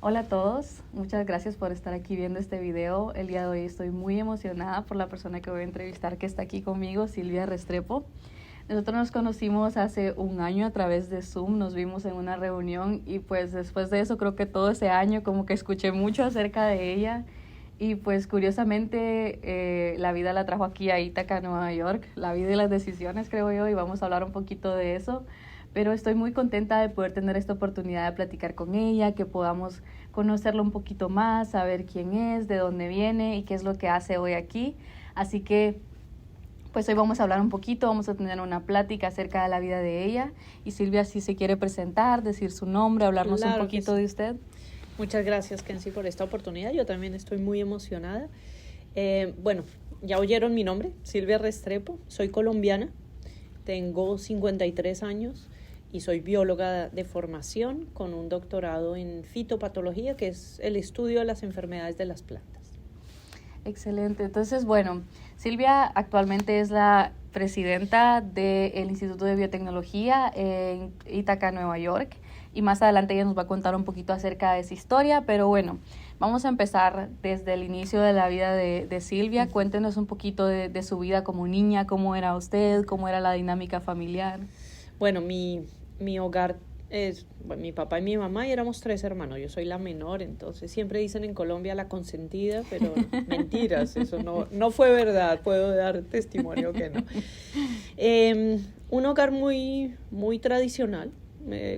Hola a todos, muchas gracias por estar aquí viendo este video. El día de hoy estoy muy emocionada por la persona que voy a entrevistar que está aquí conmigo, Silvia Restrepo. Nosotros nos conocimos hace un año a través de Zoom, nos vimos en una reunión y pues después de eso creo que todo ese año como que escuché mucho acerca de ella y pues curiosamente la vida la trajo aquí a Ítaca, Nueva York, la vida y las decisiones creo yo, y vamos a hablar un poquito de eso. Pero estoy muy contenta de poder tener esta oportunidad de platicar con ella, que podamos conocerla un poquito más, saber quién es, de dónde viene y qué es lo que hace hoy aquí. Así que, pues hoy vamos a hablar un poquito, vamos a tener una plática acerca de la vida de ella. Y Silvia, si se quiere presentar, decir su nombre, hablarnos un poquito de usted. Muchas gracias, Kenzie, por esta oportunidad. Yo también estoy muy emocionada. Bueno, ya oyeron mi nombre, Silvia Restrepo. Soy colombiana, tengo 53 años. Y soy bióloga de formación con un doctorado en fitopatología, que es el estudio de las enfermedades de las plantas. Excelente. Entonces, bueno, Silvia actualmente es la presidenta del Instituto de Biotecnología en Ítaca, Nueva York. Y más adelante ella nos va a contar un poquito acerca de esa historia. Pero bueno, vamos a empezar desde el inicio de la vida de Silvia. Cuéntenos un poquito de su vida como niña, cómo era usted, cómo era la dinámica familiar. Bueno, mi hogar es, bueno, mi papá y mi mamá, y éramos 3 hermanos. Yo soy la menor, entonces siempre dicen en Colombia la consentida, pero mentiras, eso no fue verdad, puedo dar testimonio que no. Un hogar muy, muy tradicional,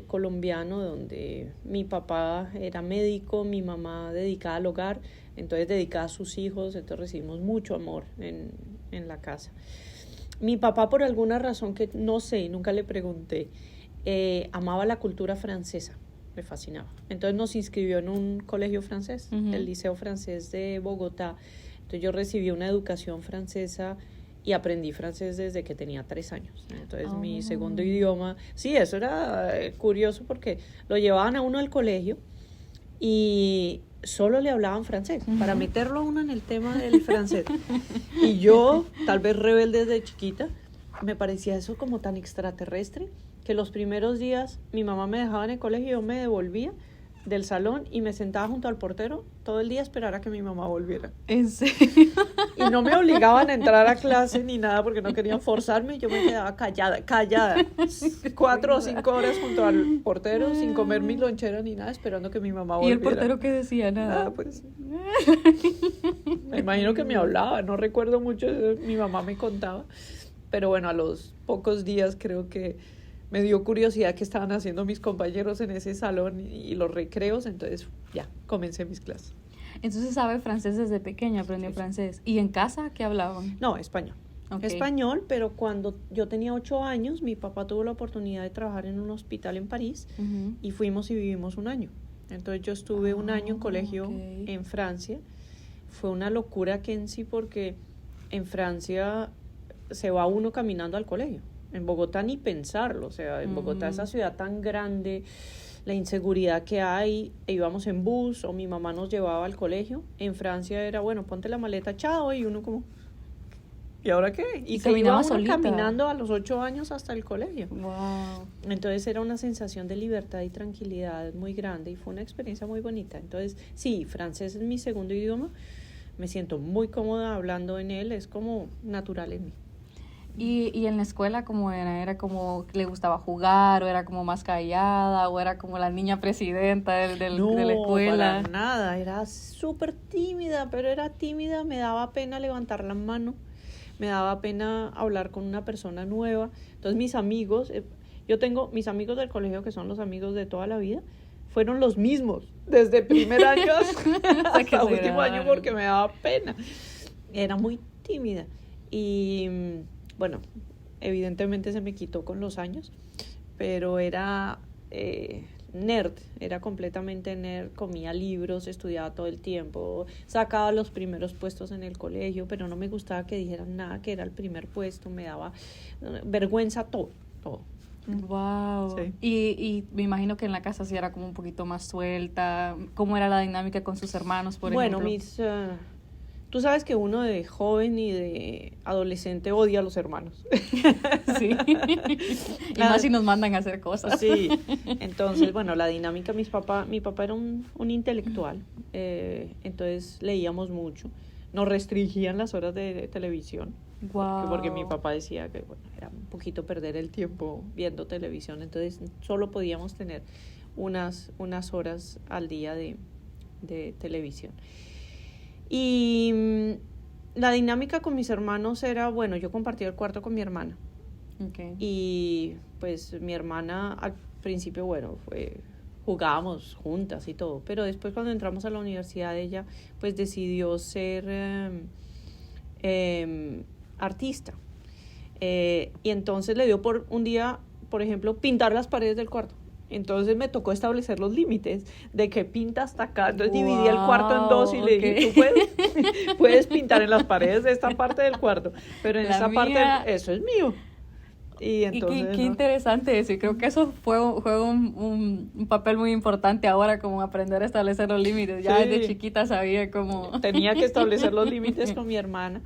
colombiano, donde mi papá era médico, mi mamá dedicada al hogar, entonces dedicada a sus hijos, entonces recibimos mucho amor en la casa. Mi papá, por alguna razón que no sé, nunca le pregunté, amaba la cultura francesa, me fascinaba. Entonces nos inscribió en un colegio francés, el Liceo Francés de Bogotá. Entonces yo recibí una educación francesa y aprendí francés desde que tenía 3 años. Entonces mi segundo idioma, sí, eso era curioso porque lo llevaban a uno al colegio y solo le hablaban francés, para meterlo a uno en el tema del francés. Y yo, tal vez rebelde desde chiquita, me parecía eso como tan extraterrestre, que los primeros días mi mamá me dejaba en el colegio y yo me devolvía del salón y me sentaba junto al portero todo el día a esperar a que mi mamá volviera. ¿En serio? Y no me obligaban a entrar a clase ni nada porque no querían forzarme, yo me quedaba callada, 4 o 5 horas junto al portero sin comer mi lonchera ni nada, esperando que mi mamá volviera. ¿Y el portero qué decía? Nada. Pues me imagino que me hablaba, no recuerdo mucho, mi mamá me contaba, pero bueno, a los pocos días creo que me dio curiosidad qué estaban haciendo mis compañeros en ese salón y los recreos, entonces ya, comencé mis clases. Entonces sabe francés desde pequeña, aprendió francés. ¿Y en casa qué hablaban? No, español. Okay. Español, pero cuando yo tenía 8 años, mi papá tuvo la oportunidad de trabajar en un hospital en París y fuimos y vivimos un año. Entonces yo estuve un año en colegio en Francia. Fue una locura, Kenzie, porque en Francia se va uno caminando al colegio. En Bogotá ni pensarlo, o sea, en Bogotá, esa ciudad tan grande, la inseguridad que hay, íbamos en bus o mi mamá nos llevaba al colegio. En Francia era, bueno, ponte la maleta, chao, y uno como, ¿y ahora qué? Y se iba uno caminando a los 8 años hasta el colegio. Wow. Entonces era una sensación de libertad y tranquilidad muy grande y fue una experiencia muy bonita. Entonces, sí, francés es mi segundo idioma, me siento muy cómoda hablando en él, es como natural en mí. ¿Y en la escuela cómo era? ¿Era como que le gustaba jugar o era como más callada o era como la niña presidenta de la escuela? No, para nada, era súper tímida, pero era tímida, me daba pena levantar la mano, me daba pena hablar con una persona nueva. Entonces mis amigos, yo tengo mis amigos del colegio que son los amigos de toda la vida, fueron los mismos, desde primer año hasta último año porque me daba pena. Era muy tímida y bueno, evidentemente se me quitó con los años, pero era nerd, era completamente nerd, comía libros, estudiaba todo el tiempo, sacaba los primeros puestos en el colegio, pero no me gustaba que dijeran nada que era el primer puesto, me daba vergüenza todo. Wow. Sí. Y me imagino que en la casa sí era como un poquito más suelta. ¿Cómo era la dinámica con sus hermanos, por ejemplo? Bueno, Tú sabes que uno de joven y de adolescente odia a los hermanos. Sí. Y más si nos mandan a hacer cosas. Sí. Entonces, bueno, la dinámica, mi papá era un intelectual, entonces leíamos mucho. Nos restringían las horas de televisión. Wow. Porque mi papá decía que bueno, era un poquito perder el tiempo viendo televisión, entonces solo podíamos tener unas horas al día de televisión. Y la dinámica con mis hermanos era, bueno, yo compartía el cuarto con mi hermana. Okay. Y pues mi hermana al principio, bueno, jugábamos juntas y todo, pero después cuando entramos a la universidad ella pues decidió ser artista. Y entonces le dio por un día, por ejemplo, pintar las paredes del cuarto. Entonces me tocó establecer los límites de que pinta hasta acá. Entonces dividí el cuarto en dos y le dije, tú puedes pintar en las paredes de esta parte del cuarto, pero en esta parte, eso es mío. Y entonces, qué interesante eso. Y creo que eso fue un papel muy importante ahora, como aprender a establecer los límites. Ya desde chiquita sabía cómo... Tenía que establecer los límites con mi hermana.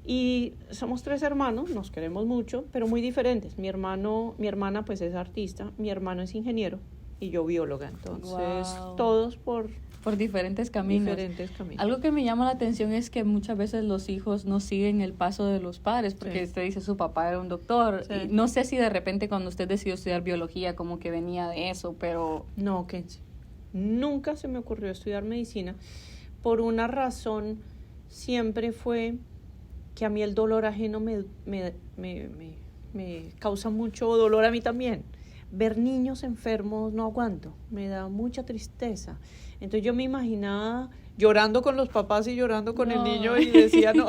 Y somos 3 hermanos, nos queremos mucho, pero muy diferentes. Mi hermana pues es artista, mi hermano es ingeniero y yo bióloga. Entonces, todos por diferentes caminos. Algo que me llama la atención es que muchas veces los hijos no siguen el paso de los padres, porque usted dice su papá era un doctor. Y no sé si de repente cuando usted decidió estudiar biología como que venía de eso, pero... No, Kenzie, nunca se me ocurrió estudiar medicina. Por una razón siempre fue que a mí el dolor ajeno me causa mucho dolor a mí también. Ver niños enfermos no aguanto, me da mucha tristeza. Entonces yo me imaginaba llorando con los papás y llorando con el niño y decía, no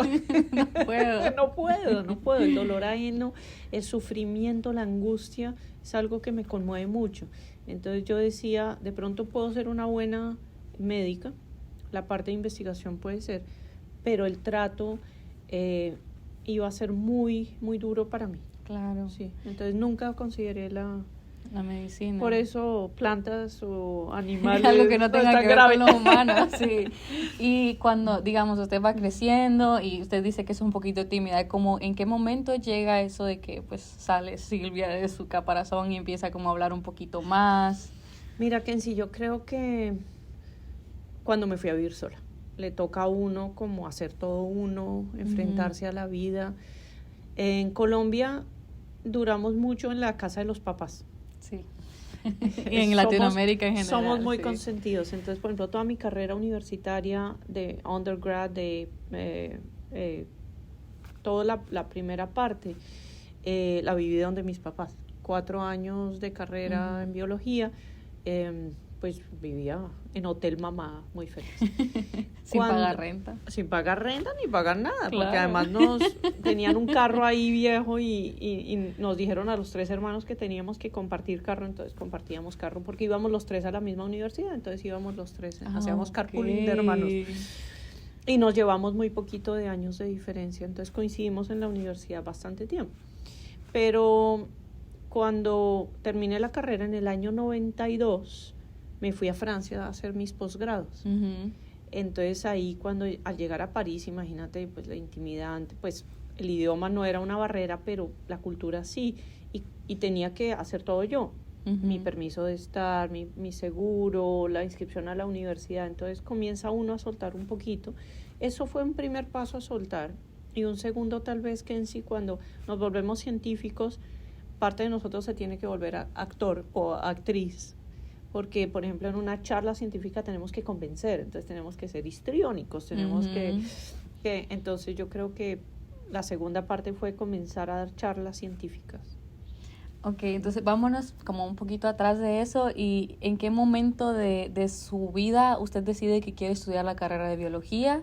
puedo. El dolor ajeno, el sufrimiento, la angustia, es algo que me conmueve mucho. Entonces yo decía, de pronto puedo ser una buena médica, la parte de investigación puede ser, pero el trato iba a ser muy, muy duro para mí. Claro. Sí. Entonces nunca consideré la medicina. Por eso plantas o animales. Algo que no tenga que ver con los humanos, sí. Y cuando, digamos, usted va creciendo y usted dice que es un poquito tímida, como ¿en qué momento llega eso de que pues sale Silvia de su caparazón y empieza como a hablar un poquito más? Mira, Kenzie, yo creo que cuando me fui a vivir sola. Le toca a uno como hacer todo uno, enfrentarse a la vida. En Colombia duramos mucho en la casa de los papás. Sí. Y en Latinoamérica en general. Somos muy consentidos. Entonces, por ejemplo, toda mi carrera universitaria de undergrad, toda la primera parte, la viví donde mis papás. 4 años de carrera en biología, pues vivía en Hotel Mamá, muy feliz. Sin pagar renta. Sin pagar renta ni pagar nada, claro. Porque además tenían un carro ahí viejo y nos dijeron a los 3 hermanos que teníamos que compartir carro, entonces compartíamos carro porque íbamos los 3 a la misma universidad, entonces íbamos los 3, hacíamos carpooling de hermanos. Y nos llevamos muy poquito de años de diferencia, entonces coincidimos en la universidad bastante tiempo. Pero cuando terminé la carrera en el año 92, me fui a Francia a hacer mis posgrados. Entonces ahí al llegar a París, imagínate, pues la intimidad, pues el idioma no era una barrera, pero la cultura sí, y tenía que hacer todo yo. Mi permiso de estar, mi seguro, la inscripción a la universidad. Entonces comienza uno a soltar un poquito. Eso fue un primer paso a soltar. Y un segundo tal vez que en sí, cuando nos volvemos científicos, parte de nosotros se tiene que volver actor o actriz. Porque, por ejemplo, en una charla científica tenemos que convencer, entonces tenemos que ser histriónicos, tenemos que entonces yo creo que la segunda parte fue comenzar a dar charlas científicas. Ok, entonces vámonos como un poquito atrás de eso, y ¿en qué momento de su vida usted decide que quiere estudiar la carrera de biología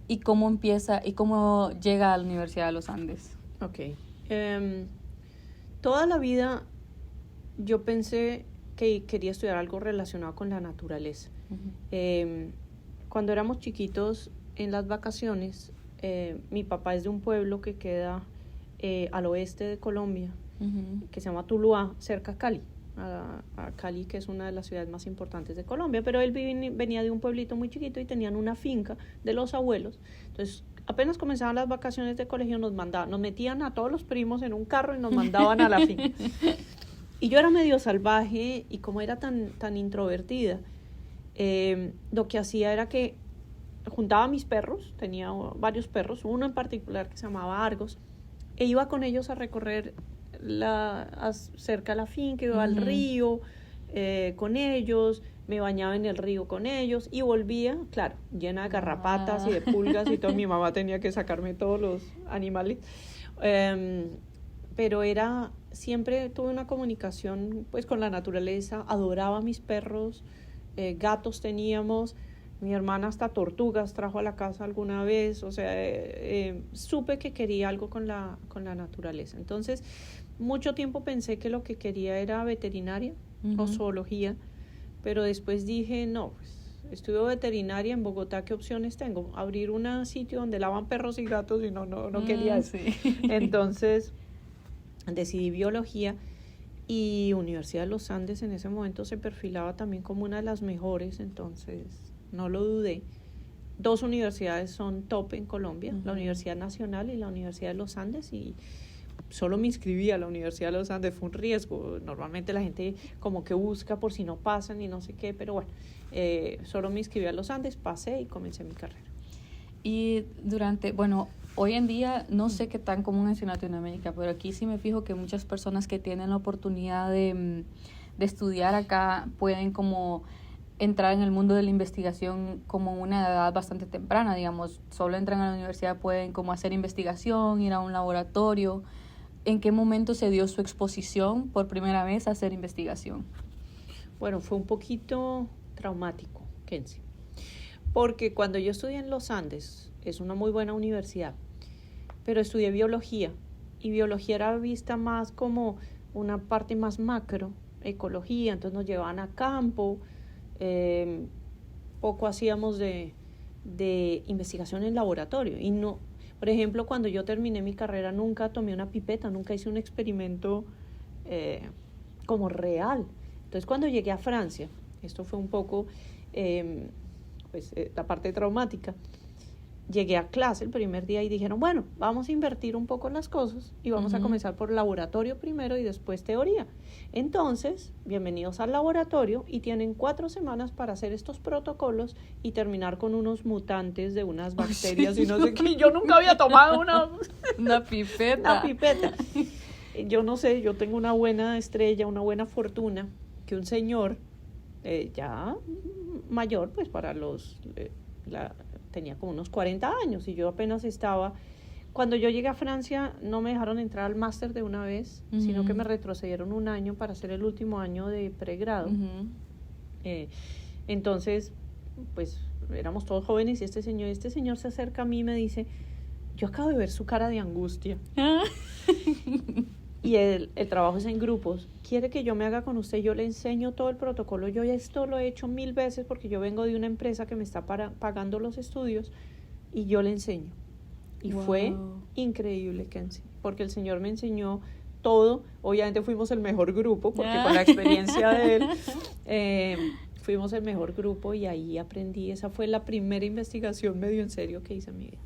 y cómo empieza y cómo llega a la Universidad de los Andes? Ok, toda la vida yo pensé que quería estudiar algo relacionado con la naturaleza. Cuando éramos chiquitos, en las vacaciones, mi papá es de un pueblo que queda al oeste de Colombia, que se llama Tuluá, cerca a Cali. a Cali, que es una de las ciudades más importantes de Colombia, pero él venía de un pueblito muy chiquito y tenían una finca de los abuelos. Entonces, apenas comenzaban las vacaciones de colegio, nos metían a todos los primos en un carro y nos mandaban a la finca. Y yo era medio salvaje, y como era tan introvertida, lo que hacía era que juntaba a mis perros, tenía varios perros, uno en particular que se llamaba Argos, e iba con ellos a recorrer cerca de la finca, iba al río con ellos, me bañaba en el río con ellos y volvía, claro, llena de garrapatas y de pulgas y todo. Mi mamá tenía que sacarme todos los animales, pero siempre tuve una comunicación pues con la naturaleza, adoraba a mis perros, gatos teníamos. Mi hermana hasta tortugas trajo a la casa alguna vez, o sea, supe que quería algo con la naturaleza. Entonces, mucho tiempo pensé que lo que quería era veterinaria o zoología, pero después dije, no, pues estudio veterinaria en Bogotá, ¿qué opciones tengo? Abrir un sitio donde lavan perros y gatos y no quería eso. Sí. Entonces, decidí biología. Y Universidad de los Andes en ese momento se perfilaba también como una de las mejores, entonces no lo dudé. 2 universidades son top en Colombia, la Universidad Nacional y la Universidad de los Andes, y solo me inscribí a la Universidad de los Andes, fue un riesgo. Normalmente la gente como que busca por si no pasan y no sé qué, pero bueno, solo me inscribí a los Andes, pasé y comencé mi carrera. Y hoy en día no sé qué tan común es en Latinoamérica, pero aquí sí me fijo que muchas personas que tienen la oportunidad de estudiar acá pueden como entrar en el mundo de la investigación como una edad bastante temprana, digamos, solo entran a la universidad, pueden como hacer investigación, ir a un laboratorio. ¿En qué momento se dio su exposición por primera vez a hacer investigación? Bueno, fue un poquito traumático, Kenzie, porque cuando yo estudié en los Andes, es una muy buena universidad, pero estudié biología, y biología era vista más como una parte más macro, ecología, entonces nos llevaban a campo, poco hacíamos de investigación en laboratorio, y no, por ejemplo, cuando yo terminé mi carrera nunca tomé una pipeta, nunca hice un experimento como real. Entonces cuando llegué a Francia, esto fue un poco la parte traumática. Llegué a clase el primer día y dijeron, bueno, vamos a invertir un poco en las cosas y vamos a comenzar por laboratorio primero y después teoría. Entonces, bienvenidos al laboratorio, y tienen 4 semanas para hacer estos protocolos y terminar con unos mutantes de unas bacterias y no sé qué. Yo nunca había tomado una pipeta. Yo no sé, yo tengo una buena estrella, una buena fortuna, que un señor ya mayor, pues para tenía como unos 40 años y yo apenas estaba. Cuando yo llegué a Francia no me dejaron entrar al máster de una vez, sino que me retrocedieron un año para hacer el último año de pregrado. Entonces, pues éramos todos jóvenes, y este señor se acerca a mí y me dice, yo acabo de ver su cara de angustia. Y el trabajo es en grupos. ¿Quiere que yo me haga con usted? Yo le enseño todo el protocolo. Yo esto lo he hecho 1000 veces porque yo vengo de una empresa que me está pagando los estudios, y yo le enseño. Y fue increíble, Kenzie, porque el señor me enseñó todo. Obviamente fuimos el mejor grupo, porque con la experiencia de él fuimos el mejor grupo, y ahí aprendí. Esa fue la primera investigación medio en serio que hice en mi vida.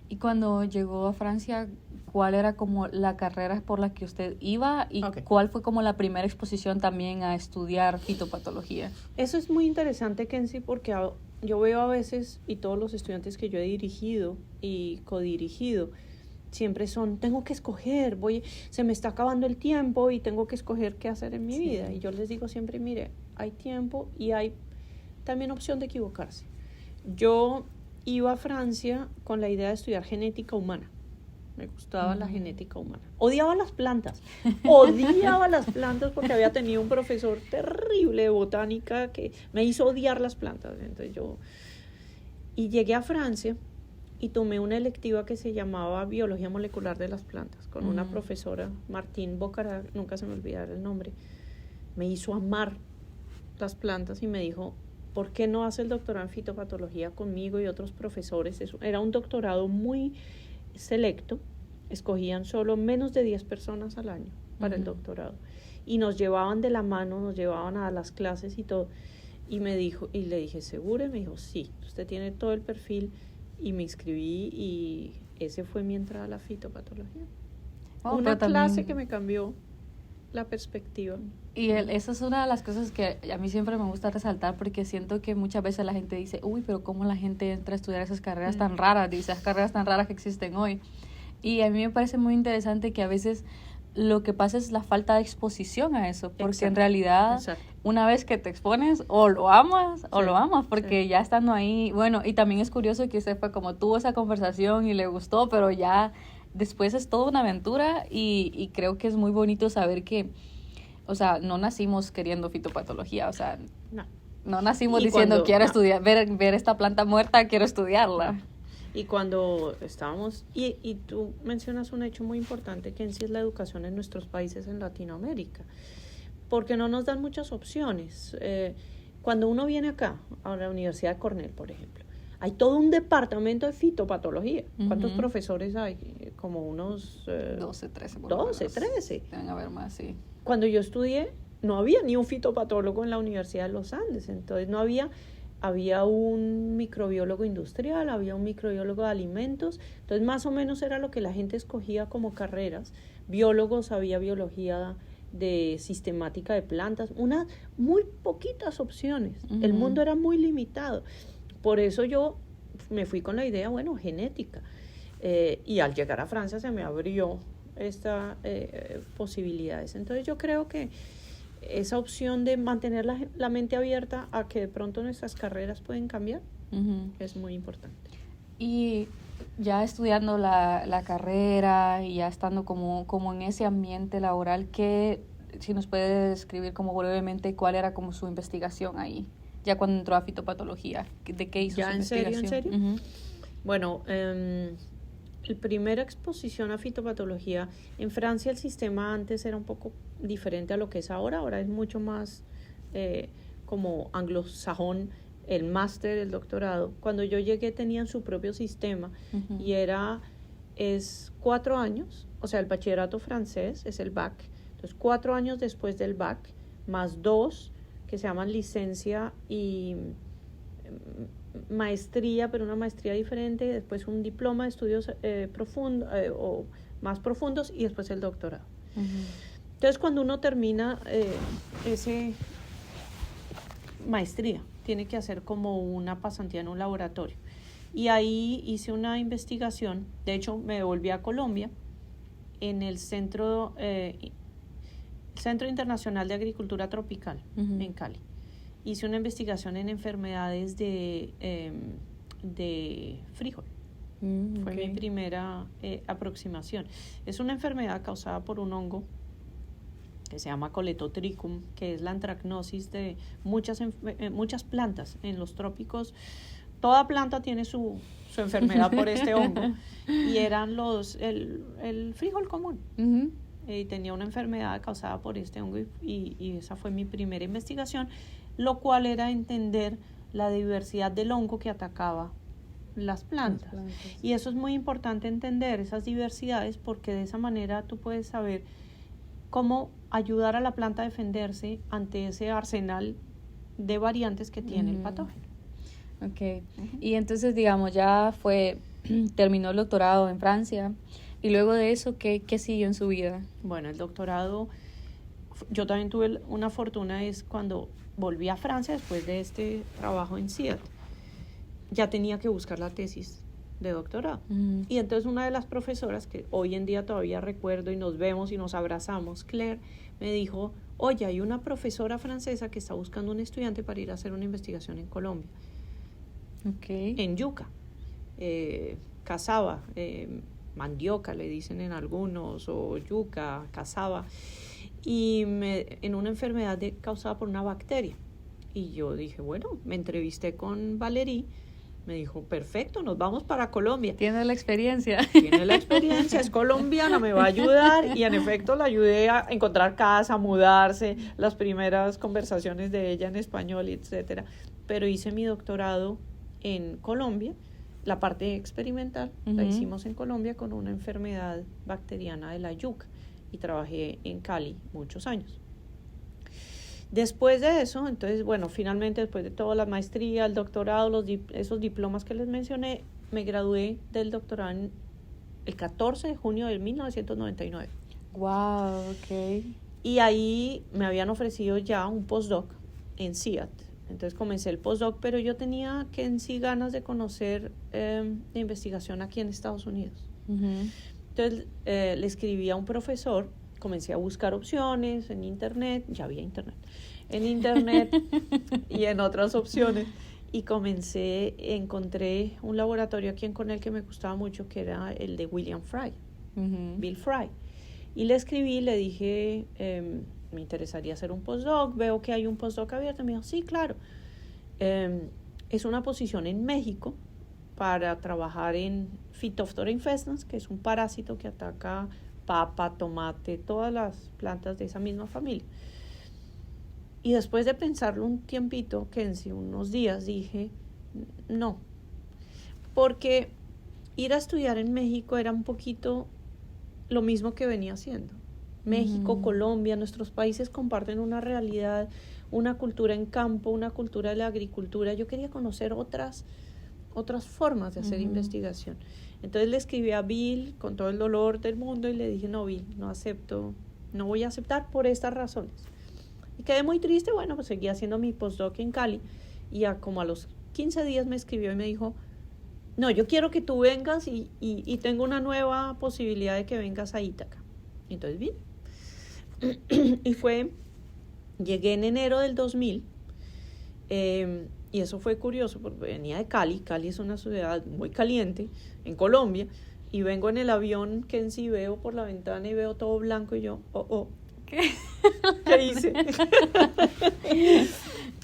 Y cuando llegó a Francia, ¿cuál era como la carrera por la que usted iba y cuál fue como la primera exposición también a estudiar fitopatología? Eso es muy interesante, Kenzie, porque yo veo a veces, y todos los estudiantes que yo he dirigido y codirigido, siempre tengo que escoger, se me está acabando el tiempo y tengo que escoger qué hacer en mi vida. Y yo les digo siempre, mire, hay tiempo y hay también opción de equivocarse. Yo iba a Francia con la idea de estudiar genética humana. Me gustaba la genética humana. Odiaba las plantas porque había tenido un profesor terrible de botánica que me hizo odiar las plantas. Entonces y llegué a Francia y tomé una electiva que se llamaba Biología Molecular de las Plantas, con una profesora, Martín Bocara, nunca se me olvidará el nombre. Me hizo amar las plantas y me dijo, ¿por qué no hace el doctorado en fitopatología conmigo y otros profesores? Era un doctorado muy selecto, escogían solo menos de 10 personas al año para el doctorado. y nos llevaban de la mano, nos llevaban a las clases y todo. Y me dijo, y le dije, ¿seguro? Y me dijo, sí, usted tiene todo el perfil. Y me inscribí y ese fue mi entrada a la fitopatología. Una clase que me cambió la perspectiva. Y esa es una de las cosas que a mí siempre me gusta resaltar, porque siento que muchas veces la gente dice, uy, pero ¿cómo la gente entra a estudiar esas carreras tan raras? Dice, esas carreras tan raras que existen hoy. Y a mí me parece muy interesante que a veces lo que pasa es la falta de exposición a eso, porque en realidad una vez que te expones o lo amas o lo amas, porque ya estando ahí, bueno, y también es curioso que usted fue como tuvo esa conversación y le gustó, pero ya después es toda una aventura y creo que es muy bonito saber que, o sea, no nacimos queriendo fitopatología, o sea, no nacimos diciendo quiero estudiar, ver esta planta muerta, quiero estudiarla. Y cuando estábamos, y tú mencionas un hecho muy importante que en sí es la educación en nuestros países en Latinoamérica, porque no nos dan muchas opciones. Cuando uno viene acá, a la Universidad de Cornell, por ejemplo, hay todo un departamento de fitopatología. ¿Cuántos profesores hay? Como unos... 12, 13. 12, 13. Deben haber más, sí. Cuando yo estudié, no había ni un fitopatólogo en la Universidad de los Andes, entonces no había un microbiólogo industrial, había un microbiólogo de alimentos, entonces más o menos era lo que la gente escogía como carreras. Biólogos, había biología de sistemática de plantas, muy poquitas opciones. El mundo era muy limitado. Por eso yo me fui con la idea, bueno, genética. Y al llegar a Francia se me abrió estas posibilidades. Entonces yo creo que esa opción de mantener la mente abierta a que de pronto nuestras carreras pueden cambiar es muy importante. Y ya estudiando la carrera y ya estando como en ese ambiente laboral, si nos puede describir como brevemente cuál era como su investigación ahí, ya cuando entró a fitopatología, ¿de qué hizo su investigación? ¿En serio? Bueno, la primera exposición a fitopatología, en Francia el sistema antes era un poco diferente a lo que es ahora es mucho más como anglosajón, el máster, el doctorado. Cuando yo llegué tenían su propio sistema y es 4 años, o sea, el bachillerato francés es el BAC, entonces 4 años después del BAC, más 2 que se llaman licencia y maestría, pero una maestría diferente, después un diploma de estudios o más profundos y después el doctorado. Entonces, cuando uno termina ese maestría, tiene que hacer como una pasantía en un laboratorio. Y ahí hice una investigación, de hecho me devolví a Colombia, en el Centro Internacional de Agricultura Tropical, en Cali. Hice una investigación en enfermedades de frijol. Fue mi primera aproximación. Es una enfermedad causada por un hongo que se llama Coletotrichum, que es la antracnosis de muchas plantas en los trópicos. Toda planta tiene su enfermedad por este hongo. Y eran el frijol común. Y tenía una enfermedad causada por este hongo y esa fue mi primera investigación, lo cual era entender la diversidad del hongo que atacaba las plantas. Y eso es muy importante, entender esas diversidades, porque de esa manera tú puedes saber cómo ayudar a la planta a defenderse ante ese arsenal de variantes que tiene el patógeno. Okay. Y entonces, digamos, terminó el doctorado en Francia, y luego de eso, ¿qué siguió en su vida? Bueno, el doctorado, yo también tuve una fortuna, es cuando volví a Francia después de este trabajo en Seattle, ya tenía que buscar la tesis de doctorado. Y entonces una de las profesoras, que hoy en día todavía recuerdo y nos vemos y nos abrazamos, Claire, me dijo, oye, hay una profesora francesa que está buscando un estudiante para ir a hacer una investigación en Colombia. En yuca, cazaba, mandioca le dicen en algunos, o yuca, cazaba, y en una enfermedad causada por una bacteria. Y yo dije, bueno, me entrevisté con Valerie, me dijo, perfecto, nos vamos para Colombia. Tiene la experiencia, es colombiana, me va a ayudar. Y en efecto la ayudé a encontrar casa, a mudarse, las primeras conversaciones de ella en español, etcétera. Pero hice mi doctorado en Colombia, la parte experimental la hicimos en Colombia con una enfermedad bacteriana de la yuca, y trabajé en Cali muchos años. Después de eso, entonces, bueno, finalmente después de toda la maestría, el doctorado, esos diplomas que les mencioné, me gradué del doctorado el 14 de junio de 1999. Wow, ok. Y ahí me habían ofrecido ya un postdoc en CIAT. Entonces comencé el postdoc, pero yo tenía que en sí ganas de conocer de investigación aquí en Estados Unidos. Uh-huh. Entonces le escribí a un profesor, comencé a buscar opciones en internet, ya había internet, en internet y en otras opciones, y encontré un laboratorio aquí en Cornell que me gustaba mucho, que era el de William Fry, Uh-huh. Bill Fry. Y le escribí, le dije, me interesaría hacer un postdoc, veo que hay un postdoc abierto. Me dijo, sí, claro. Es una posición en México para trabajar en Phytophthora infestans, que es un parásito que ataca papa, tomate, todas las plantas de esa misma familia. Y después de pensarlo un tiempito, Kenzie, unos días, dije, no, porque ir a estudiar en México era un poquito lo mismo que venía haciendo. México, Colombia, nuestros países comparten una realidad, una cultura en campo, una cultura de la agricultura. Yo quería conocer otras formas de hacer investigación. Entonces le escribí a Bill con todo el dolor del mundo y le dije, no, Bill, no voy a aceptar por estas razones. Y quedé muy triste. Bueno, pues seguí haciendo mi postdoc en Cali, y como a los 15 días me escribió y me dijo, no, yo quiero que tú vengas y tengo una nueva posibilidad de que vengas a Ítaca. Entonces vine. Y llegué en enero del 2000, y eso fue curioso porque venía de Cali. Cali es una ciudad muy caliente en Colombia, y vengo en el avión que en sí veo por la ventana y veo todo blanco y yo, ¿Qué hice?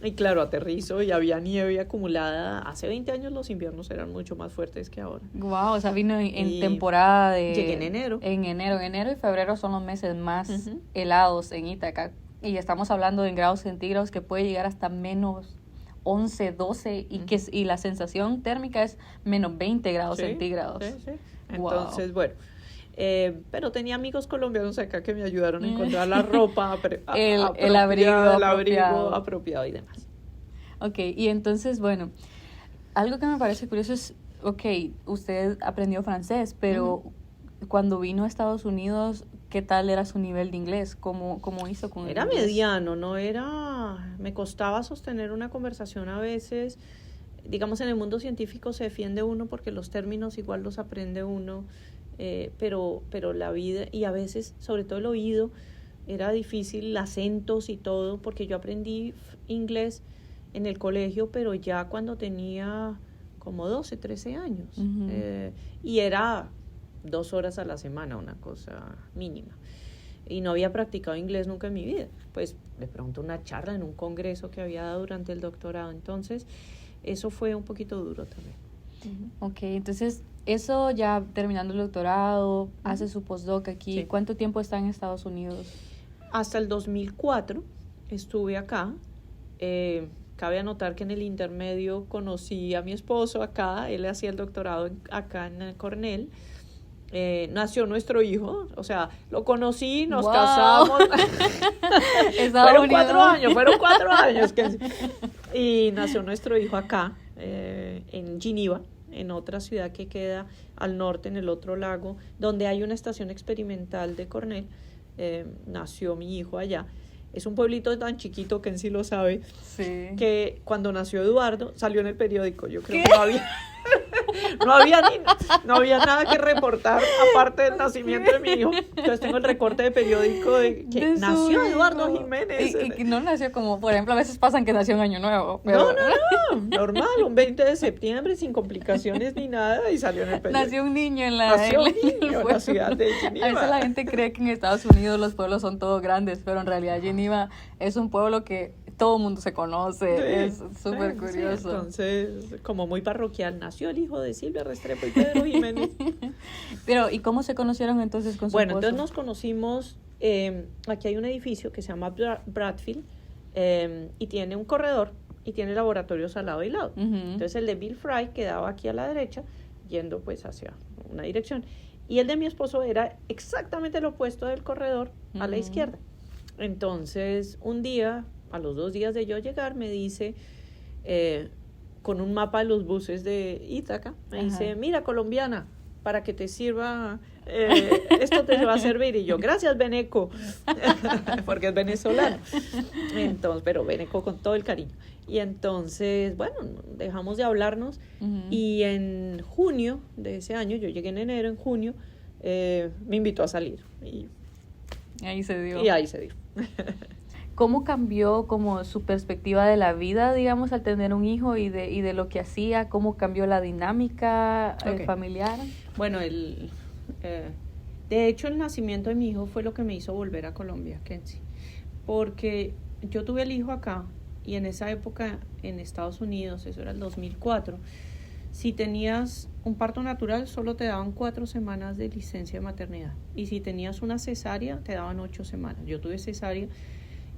Y claro, aterrizo y había nieve acumulada. Hace 20 años los inviernos eran mucho más fuertes que ahora. Wow, o sea, vino en temporada de... Llegué en enero. Enero y febrero son los meses más helados en Ítaca. Y estamos hablando de grados centígrados que puede llegar hasta menos 11, 12 y la sensación térmica es menos 20 grados centígrados. Sí. Entonces, bueno... pero tenía amigos colombianos acá que me ayudaron a encontrar la ropa el abrigo apropiado y demás. Ok, y entonces, bueno, algo que me parece curioso es, ok, usted aprendió francés, pero cuando vino a Estados Unidos, ¿qué tal era su nivel de inglés? ¿Cómo hizo con el Era inglés? mediano, me costaba sostener una conversación a veces. Digamos, en el mundo científico se defiende uno porque los términos igual los aprende uno. Pero la vida, y a veces, sobre todo el oído, era difícil, acentos y todo, porque yo aprendí inglés en el colegio, pero ya cuando tenía como 12, 13 años. Y era 2 horas a la semana, una cosa mínima. Y no había practicado inglés nunca en mi vida. Pues de pronto una charla en un congreso que había dado durante el doctorado. Entonces, eso fue un poquito duro también. Ok, entonces... Eso ya terminando el doctorado, hace su postdoc aquí. Sí. ¿Cuánto tiempo está en Estados Unidos? Hasta el 2004 estuve acá. Cabe anotar que en el intermedio conocí a mi esposo acá. Él hacía el doctorado acá en Cornell. Nació nuestro hijo. O sea, lo conocí, nos casamos. Fueron 4 años. Y nació nuestro hijo acá, en Geneva, en otra ciudad que queda al norte, en el otro lago, donde hay una estación experimental de Cornell. Nació mi hijo allá. Es un pueblito tan chiquito que en sí lo sabe, que cuando nació Eduardo salió en el periódico. Yo creo que no había nada que reportar aparte del nacimiento de mi hijo. Entonces tengo el recorte de periódico de que nació Eduardo Jiménez. Y no nació como, por ejemplo, a veces pasan que nació en Año Nuevo. Pero... No, normal, un 20 de septiembre sin complicaciones ni nada, y salió en el periódico. Nació un niño en la ciudad de Geneva. A veces la gente cree que en Estados Unidos los pueblos son todos grandes, pero en realidad Geneva es un pueblo que todo el mundo se conoce, es súper curioso. Sí, entonces, como muy parroquial, nació el hijo de Silvia Restrepo y Pedro Jiménez. Pero, ¿y cómo se conocieron entonces con su esposo? Entonces nos conocimos, aquí hay un edificio que se llama Bradfield, y tiene un corredor, y tiene laboratorios al lado y lado. Entonces el de Bill Fry quedaba aquí a la derecha, yendo pues hacia una dirección, y el de mi esposo era exactamente lo opuesto del corredor, a la izquierda. Entonces, un día a los 2 días de yo llegar, me dice, con un mapa de los buses de Ítaca, me dice, mira, colombiana, para que te sirva, esto te va a servir. Y yo, gracias, Beneco, porque es venezolano. Entonces, pero Beneco con todo el cariño. Y entonces, bueno, dejamos de hablarnos. Y en junio de ese año, yo llegué en enero, en junio, me invitó a salir. Y ahí se dio. Y ahí se dio. ¿Cómo cambió como su perspectiva de la vida, digamos, al tener un hijo y de lo que hacía? ¿Cómo cambió la dinámica familiar? Bueno, de hecho, el nacimiento de mi hijo fue lo que me hizo volver a Colombia, Kenzie. Porque yo tuve el hijo acá y en esa época en Estados Unidos, eso era el 2004, si tenías un parto natural solo te daban 4 semanas de licencia de maternidad. Y si tenías una cesárea te daban 8 semanas. Yo tuve cesárea.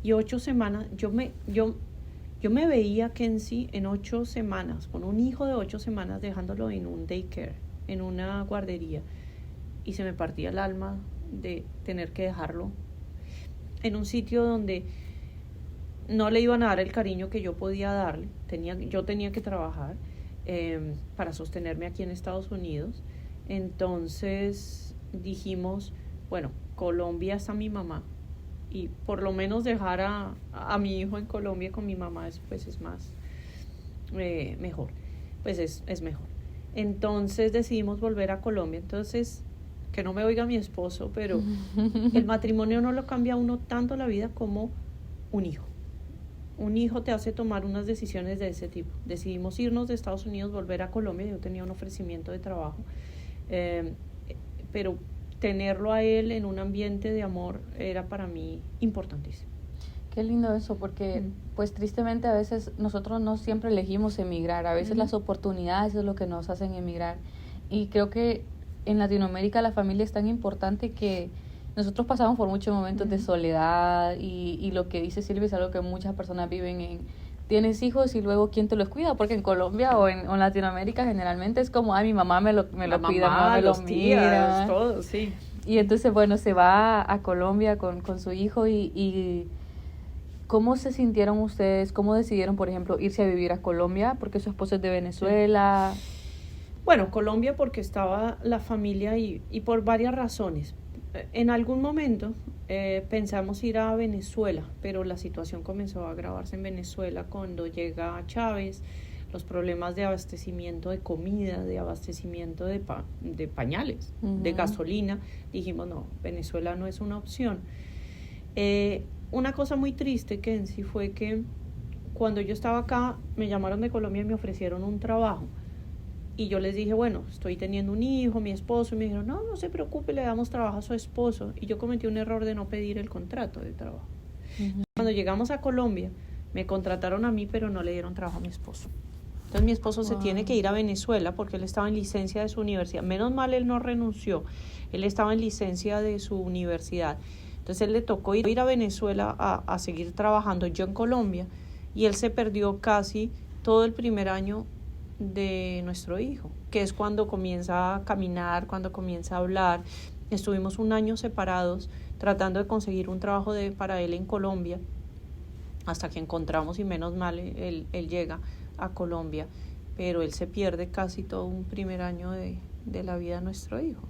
Y 8 semanas, yo me veía, Kenzie, en 8 semanas, con un hijo de 8 semanas, dejándolo en un daycare, en una guardería. Y se me partía el alma de tener que dejarlo en un sitio donde no le iban a dar el cariño que yo podía darle. Yo tenía que trabajar para sostenerme aquí en Estados Unidos. Entonces dijimos, bueno, Colombia está mi mamá. Y por lo menos dejar a mi hijo en Colombia con mi mamá pues es más mejor, pues es mejor. Entonces decidimos volver a Colombia. Entonces, que no me oiga mi esposo, pero el matrimonio no lo cambia a uno tanto la vida como un hijo. Un hijo te hace tomar unas decisiones de ese tipo. Decidimos irnos de Estados Unidos, volver a Colombia. Yo tenía un ofrecimiento de trabajo, pero tenerlo a él en un ambiente de amor era para mí importantísimo. Qué lindo eso, porque pues tristemente a veces nosotros no siempre elegimos emigrar, a veces las oportunidades es lo que nos hacen emigrar. Y creo que en Latinoamérica la familia es tan importante que nosotros pasamos por muchos momentos de soledad y lo que dice Silvia es algo que muchas personas viven en... Tienes hijos y luego ¿quién te los cuida? Porque en Colombia o en Latinoamérica generalmente es como, mi mamá me lo cuida, mamá me lo mira. Todo, sí. Y entonces, bueno, se va a Colombia con su hijo y ¿cómo se sintieron ustedes? ¿Cómo decidieron, por ejemplo, irse a vivir a Colombia? Porque su esposo es de Venezuela. Sí. Bueno, Colombia porque estaba la familia y por varias razones. En algún momento pensamos ir a Venezuela, pero la situación comenzó a agravarse en Venezuela cuando llega Chávez, los problemas de abastecimiento de comida, de abastecimiento de pañales, de gasolina. Dijimos, no, Venezuela no es una opción. Una cosa muy triste, Kenzie, fue que cuando yo estaba acá, me llamaron de Colombia y me ofrecieron un trabajo. Y yo les dije, bueno, estoy teniendo un hijo, mi esposo, y me dijeron, no se preocupe, le damos trabajo a su esposo. Y yo cometí un error de no pedir el contrato de trabajo. Cuando llegamos a Colombia, me contrataron a mí, pero no le dieron trabajo a mi esposo. Entonces mi esposo se tiene que ir a Venezuela porque él estaba en licencia de su universidad. Menos mal él no renunció, él estaba en licencia de su universidad. Entonces él le tocó ir a Venezuela a seguir trabajando, yo en Colombia, y él se perdió casi todo el primer año de nuestro hijo, que es cuando comienza a caminar, cuando comienza a hablar. Estuvimos un año separados tratando de conseguir un trabajo para él en Colombia, hasta que encontramos y menos mal él llega a Colombia, pero él se pierde casi todo un primer año de la vida de nuestro hijo.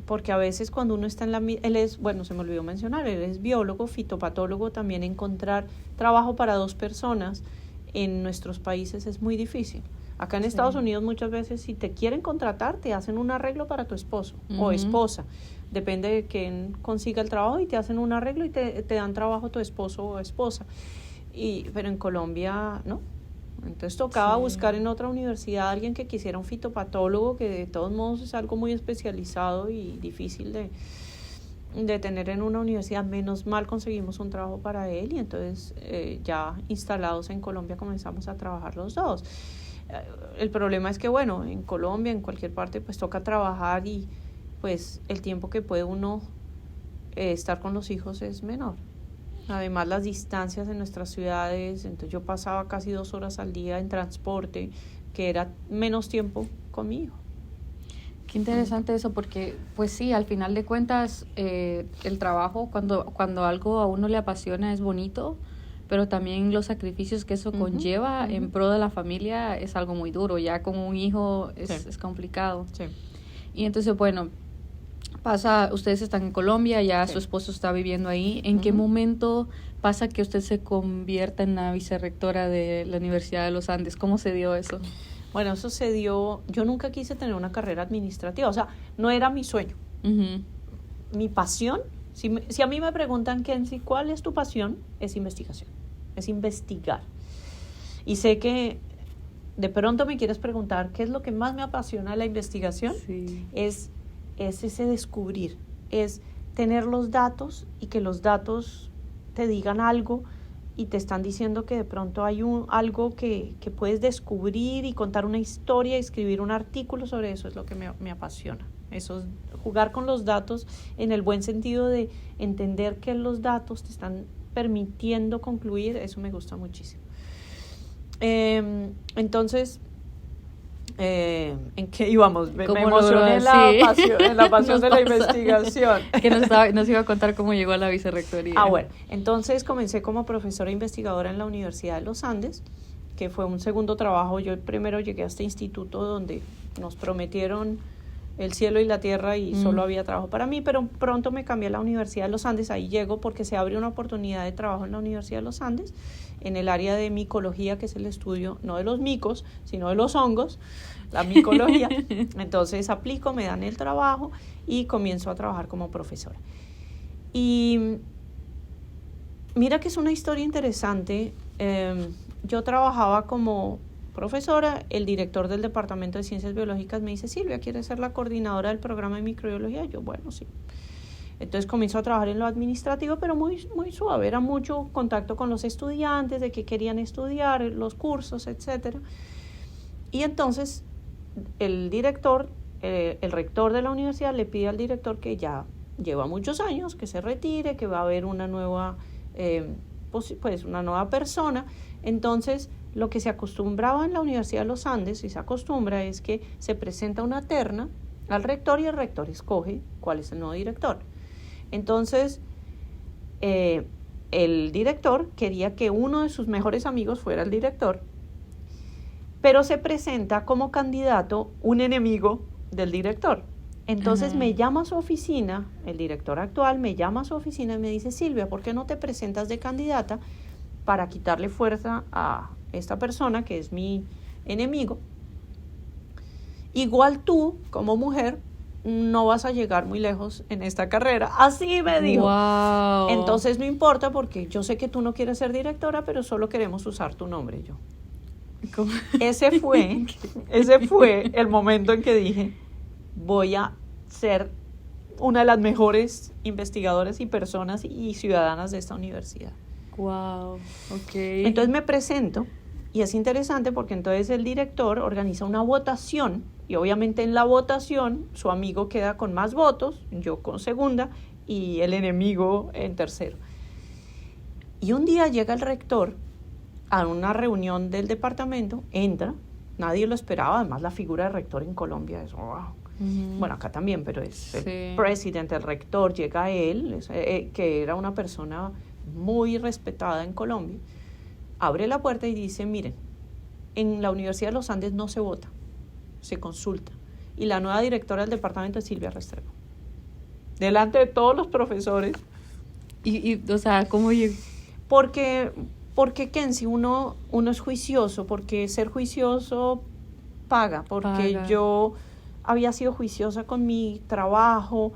Porque a veces cuando uno está él es, bueno, se me olvidó mencionar, él es biólogo, fitopatólogo, también encontrar trabajo para 2 personas en nuestros países es muy difícil. Acá en Estados Unidos muchas veces si te quieren contratar te hacen un arreglo para tu esposo o esposa, depende de quién consiga el trabajo y te hacen un arreglo y te dan trabajo tu esposo o esposa. Pero en Colombia no, entonces tocaba buscar en otra universidad a alguien que quisiera un fitopatólogo, que de todos modos es algo muy especializado y difícil de tener en una universidad. Menos mal conseguimos un trabajo para él y entonces ya instalados en Colombia comenzamos a trabajar los dos. El problema es que bueno, en Colombia, en cualquier parte pues toca trabajar y pues el tiempo que puede uno estar con los hijos es menor. Además las distancias en nuestras ciudades, entonces yo pasaba casi 2 horas al día en transporte, que era menos tiempo con mi hijo. Qué interesante eso, porque pues sí, al final de cuentas el trabajo, cuando algo a uno le apasiona es bonito, pero también los sacrificios que eso conlleva en pro de la familia es algo muy duro. Ya con un hijo es complicado. Sí. Y entonces, bueno, ustedes están en Colombia, ya su esposo está viviendo ahí. ¿En qué momento pasa que usted se convierta en la vicerrectora de la Universidad de los Andes? ¿Cómo se dio eso? Bueno, eso se dio, yo nunca quise tener una carrera administrativa, o sea, no era mi sueño. Mi pasión, si a mí me preguntan, Kenzie, ¿cuál es tu pasión? Es investigación, es investigar. Y sé que de pronto me quieres preguntar, ¿qué es lo que más me apasiona de la investigación? Sí. Es ese descubrir, es tener los datos y que los datos te digan algo y te están diciendo que de pronto hay algo que puedes descubrir y contar una historia y escribir un artículo sobre eso. Es lo que me apasiona. Eso es jugar con los datos en el buen sentido de entender que los datos te están permitiendo concluir. Eso me gusta muchísimo. Entonces, ¿en qué íbamos? Me emocioné en la pasión de la investigación. Que nos iba a contar cómo llegó a la vicerrectoría. Bueno, entonces comencé como profesora investigadora en la Universidad de los Andes, que fue un segundo trabajo. Yo primero llegué a este instituto donde nos prometieron el cielo y la tierra y solo había trabajo para mí, pero pronto me cambié a la Universidad de los Andes. Ahí llego porque se abre una oportunidad de trabajo en la Universidad de los Andes, en el área de micología, que es el estudio no de los micos, sino de los hongos, la micología. Entonces aplico, me dan el trabajo y comienzo a trabajar como profesora. Y mira que es una historia interesante. Yo trabajaba como profesora, el director del Departamento de Ciencias Biológicas me dice, Silvia, ¿quieres ser la coordinadora del programa de microbiología? Yo, bueno, sí. Entonces comienzo a trabajar en lo administrativo, pero muy, muy suave. Era mucho contacto con los estudiantes, de qué querían estudiar, los cursos, etcétera. Y entonces el director, el rector de la universidad le pide al director, que ya lleva muchos años, que se retire, que va a haber una nueva, una nueva persona. Entonces, lo que se acostumbraba en la Universidad de los Andes, y se acostumbra, es que se presenta una terna al rector y el rector escoge cuál es el nuevo director. Entonces, el director quería que uno de sus mejores amigos fuera el director, pero se presenta como candidato un enemigo del director. Entonces me llama a su oficina, el director actual me llama a su oficina y me dice, Silvia, ¿por qué no te presentas de candidata para quitarle fuerza a esta persona que es mi enemigo? Igual tú, como mujer, no vas a llegar muy lejos en esta carrera. Así me dijo. Wow. Entonces no importa, porque yo sé que tú no quieres ser directora, pero solo queremos usar tu nombre. Yo. ¿Cómo? Ese fue el momento en que dije, voy a ser una de las mejores investigadoras y personas y ciudadanas de esta universidad. Wow, okay. Entonces me presento y es interesante porque entonces el director organiza una votación y obviamente en la votación su amigo queda con más votos, yo con segunda y el enemigo en tercero. Y un día llega el rector a una reunión del departamento, entra, nadie lo esperaba, además la figura de rector en Colombia es wow. Bueno, acá también, pero es el presidente, el rector, llega él, que era una persona muy respetada en Colombia, abre la puerta y dice, miren, en la Universidad de los Andes no se vota, se consulta, y la nueva directora del departamento es Silvia Restrepo. Delante de todos los profesores. O sea, ¿cómo llegó? Porque Kenzie, uno es juicioso, porque ser juicioso paga, porque yo había sido juiciosa con mi trabajo,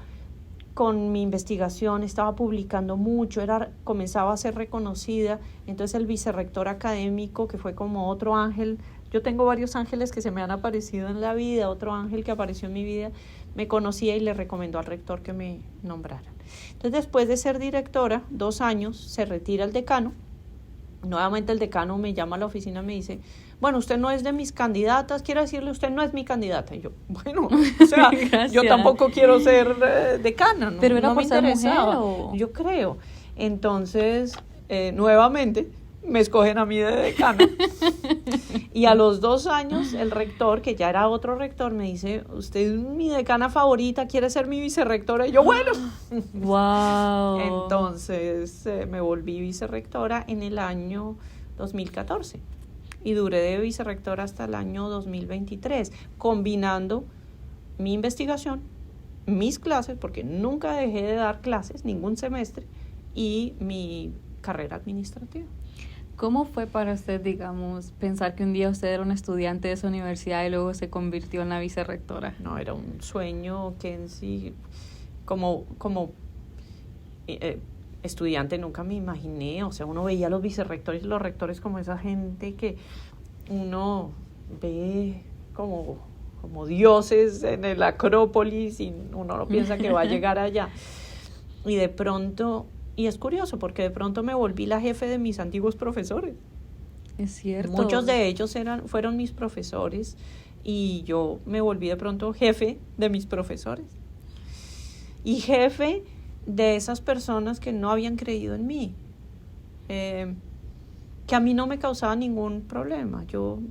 con mi investigación, estaba publicando mucho, comenzaba a ser reconocida. Entonces el vicerrector académico, que fue como otro ángel, yo tengo varios ángeles que se me han aparecido en la vida, otro ángel que apareció en mi vida, me conocía y le recomendó al rector que me nombraran. Entonces después de ser directora, 2 años, se retira el decano. Nuevamente el decano me llama a la oficina y me dice, bueno, usted no es de mis candidatas, quiero decirle, usted no es mi candidata. Y yo, bueno, o sea, yo tampoco quiero ser decana, ¿no? Pero era no por me ser interesaba, mujer, ¿o? yo creo. Entonces, nuevamente, me escogen a mí de decana. Y a los 2 años, el rector, que ya era otro rector, me dice, usted es mi decana favorita, ¿quiere ser mi vicerrectora? Y yo, bueno. ¡Wow! Entonces, me volví vicerrectora en el año 2014. Y duré de vicerrectora hasta el año 2023, combinando mi investigación, mis clases, porque nunca dejé de dar clases, ningún semestre, y mi carrera administrativa. ¿Cómo fue para usted, digamos, pensar que un día usted era un estudiante de esa universidad y luego se convirtió en la vicerrectora? No, era un sueño que en sí, como estudiante nunca me imaginé, o sea, uno veía a los vicerrectores y los rectores como esa gente que uno ve como dioses en el Acrópolis y uno no piensa que va a llegar allá. Y de pronto, y es curioso porque de pronto me volví la jefe de mis antiguos profesores. Es cierto. Muchos de ellos fueron mis profesores y yo me volví de pronto jefe de mis profesores. Y jefe de esas personas que no habían creído en mí, que a mí no me causaba ningún problema. Yo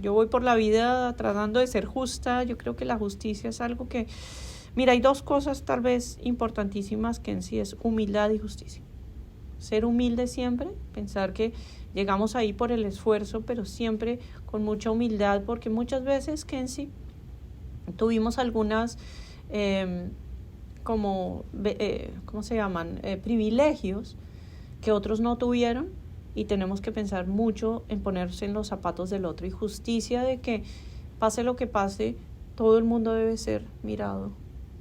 voy por la vida tratando de ser justa. Yo creo que la justicia es algo que... Mira, hay 2 cosas tal vez importantísimas que en sí es humildad y justicia. Ser humilde siempre, pensar que llegamos ahí por el esfuerzo, pero siempre con mucha humildad, porque muchas veces que en sí tuvimos algunas... ¿cómo se llaman? Privilegios que otros no tuvieron, y tenemos que pensar mucho en ponerse en los zapatos del otro, y justicia de que pase lo que pase, todo el mundo debe ser mirado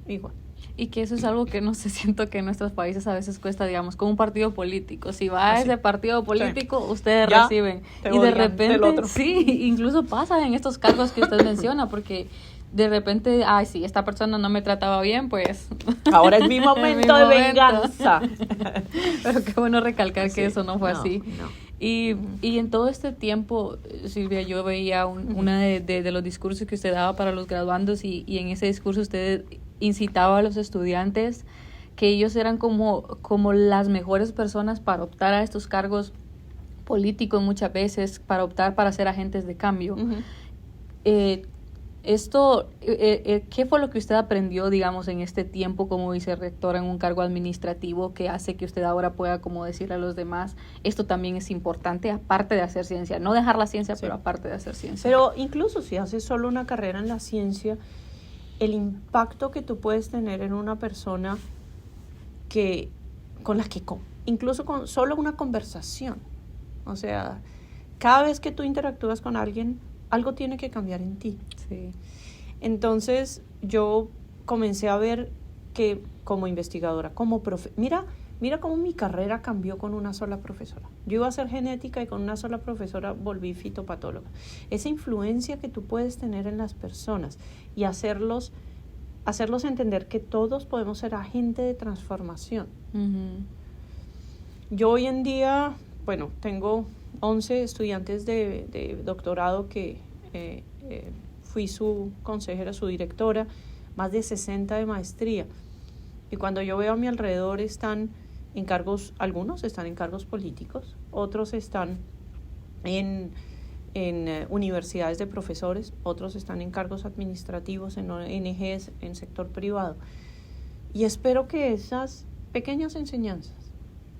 igual. Y que eso es algo que no sé, siento que en nuestros países a veces cuesta, digamos, como un partido político. Si va a ese partido político, sí, ustedes ya reciben. Y de repente, sí, incluso pasa en estos cargos que usted menciona, porque de repente, ay, sí, esta persona no me trataba bien, pues... Ahora es mi momento de venganza. Pero qué bueno recalcar que eso no fue así. No. Y en todo este tiempo, Silvia, yo veía una de los discursos que usted daba para los graduandos, y en ese discurso usted incitaba a los estudiantes que ellos eran como las mejores personas para optar a estos cargos políticos muchas veces, para optar para ser agentes de cambio. ¿Qué fue lo que usted aprendió, digamos, en este tiempo como vicerrectora en un cargo administrativo que hace que usted ahora pueda como decirle a los demás, esto también es importante aparte de hacer ciencia? No dejar la ciencia, sí, pero aparte de hacer ciencia. Pero incluso si haces solo una carrera en la ciencia, el impacto que tú puedes tener en una persona con la que incluso con solo una conversación, o sea, cada vez que tú interactúas con alguien, algo tiene que cambiar en ti. Sí. Entonces yo comencé a ver que como investigadora, mira cómo mi carrera cambió con una sola profesora. Yo iba a hacer genética y con una sola profesora volví fitopatóloga. Esa influencia que tú puedes tener en las personas y hacerlos entender que todos podemos ser agentes de transformación. Uh-huh. Yo hoy en día, tengo 11 estudiantes de doctorado que fui su consejera, su directora, más de 60 de maestría. Y cuando yo veo a mi alrededor algunos están en cargos políticos, otros están en universidades de profesores, otros están en cargos administrativos, en ONGs, en sector privado. Y espero que esas pequeñas enseñanzas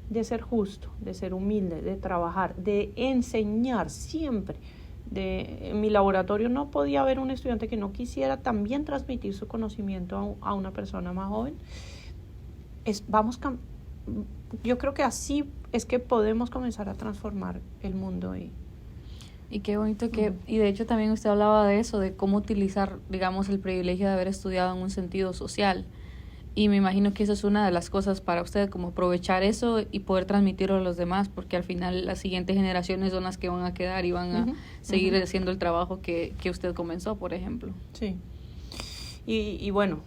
de ser justo, de ser humilde, de trabajar, de enseñar siempre. En mi laboratorio no podía haber un estudiante que no quisiera también transmitir su conocimiento a una persona más joven. Yo creo que así es que podemos comenzar a transformar el mundo. Y qué bonito y de hecho también usted hablaba de eso, de cómo utilizar, digamos, el privilegio de haber estudiado en un sentido social. Y me imagino que eso es una de las cosas para usted, como aprovechar eso y poder transmitirlo a los demás, porque al final las siguientes generaciones son las que van a quedar y van a seguir haciendo el trabajo que usted comenzó, por ejemplo. Sí. Y bueno,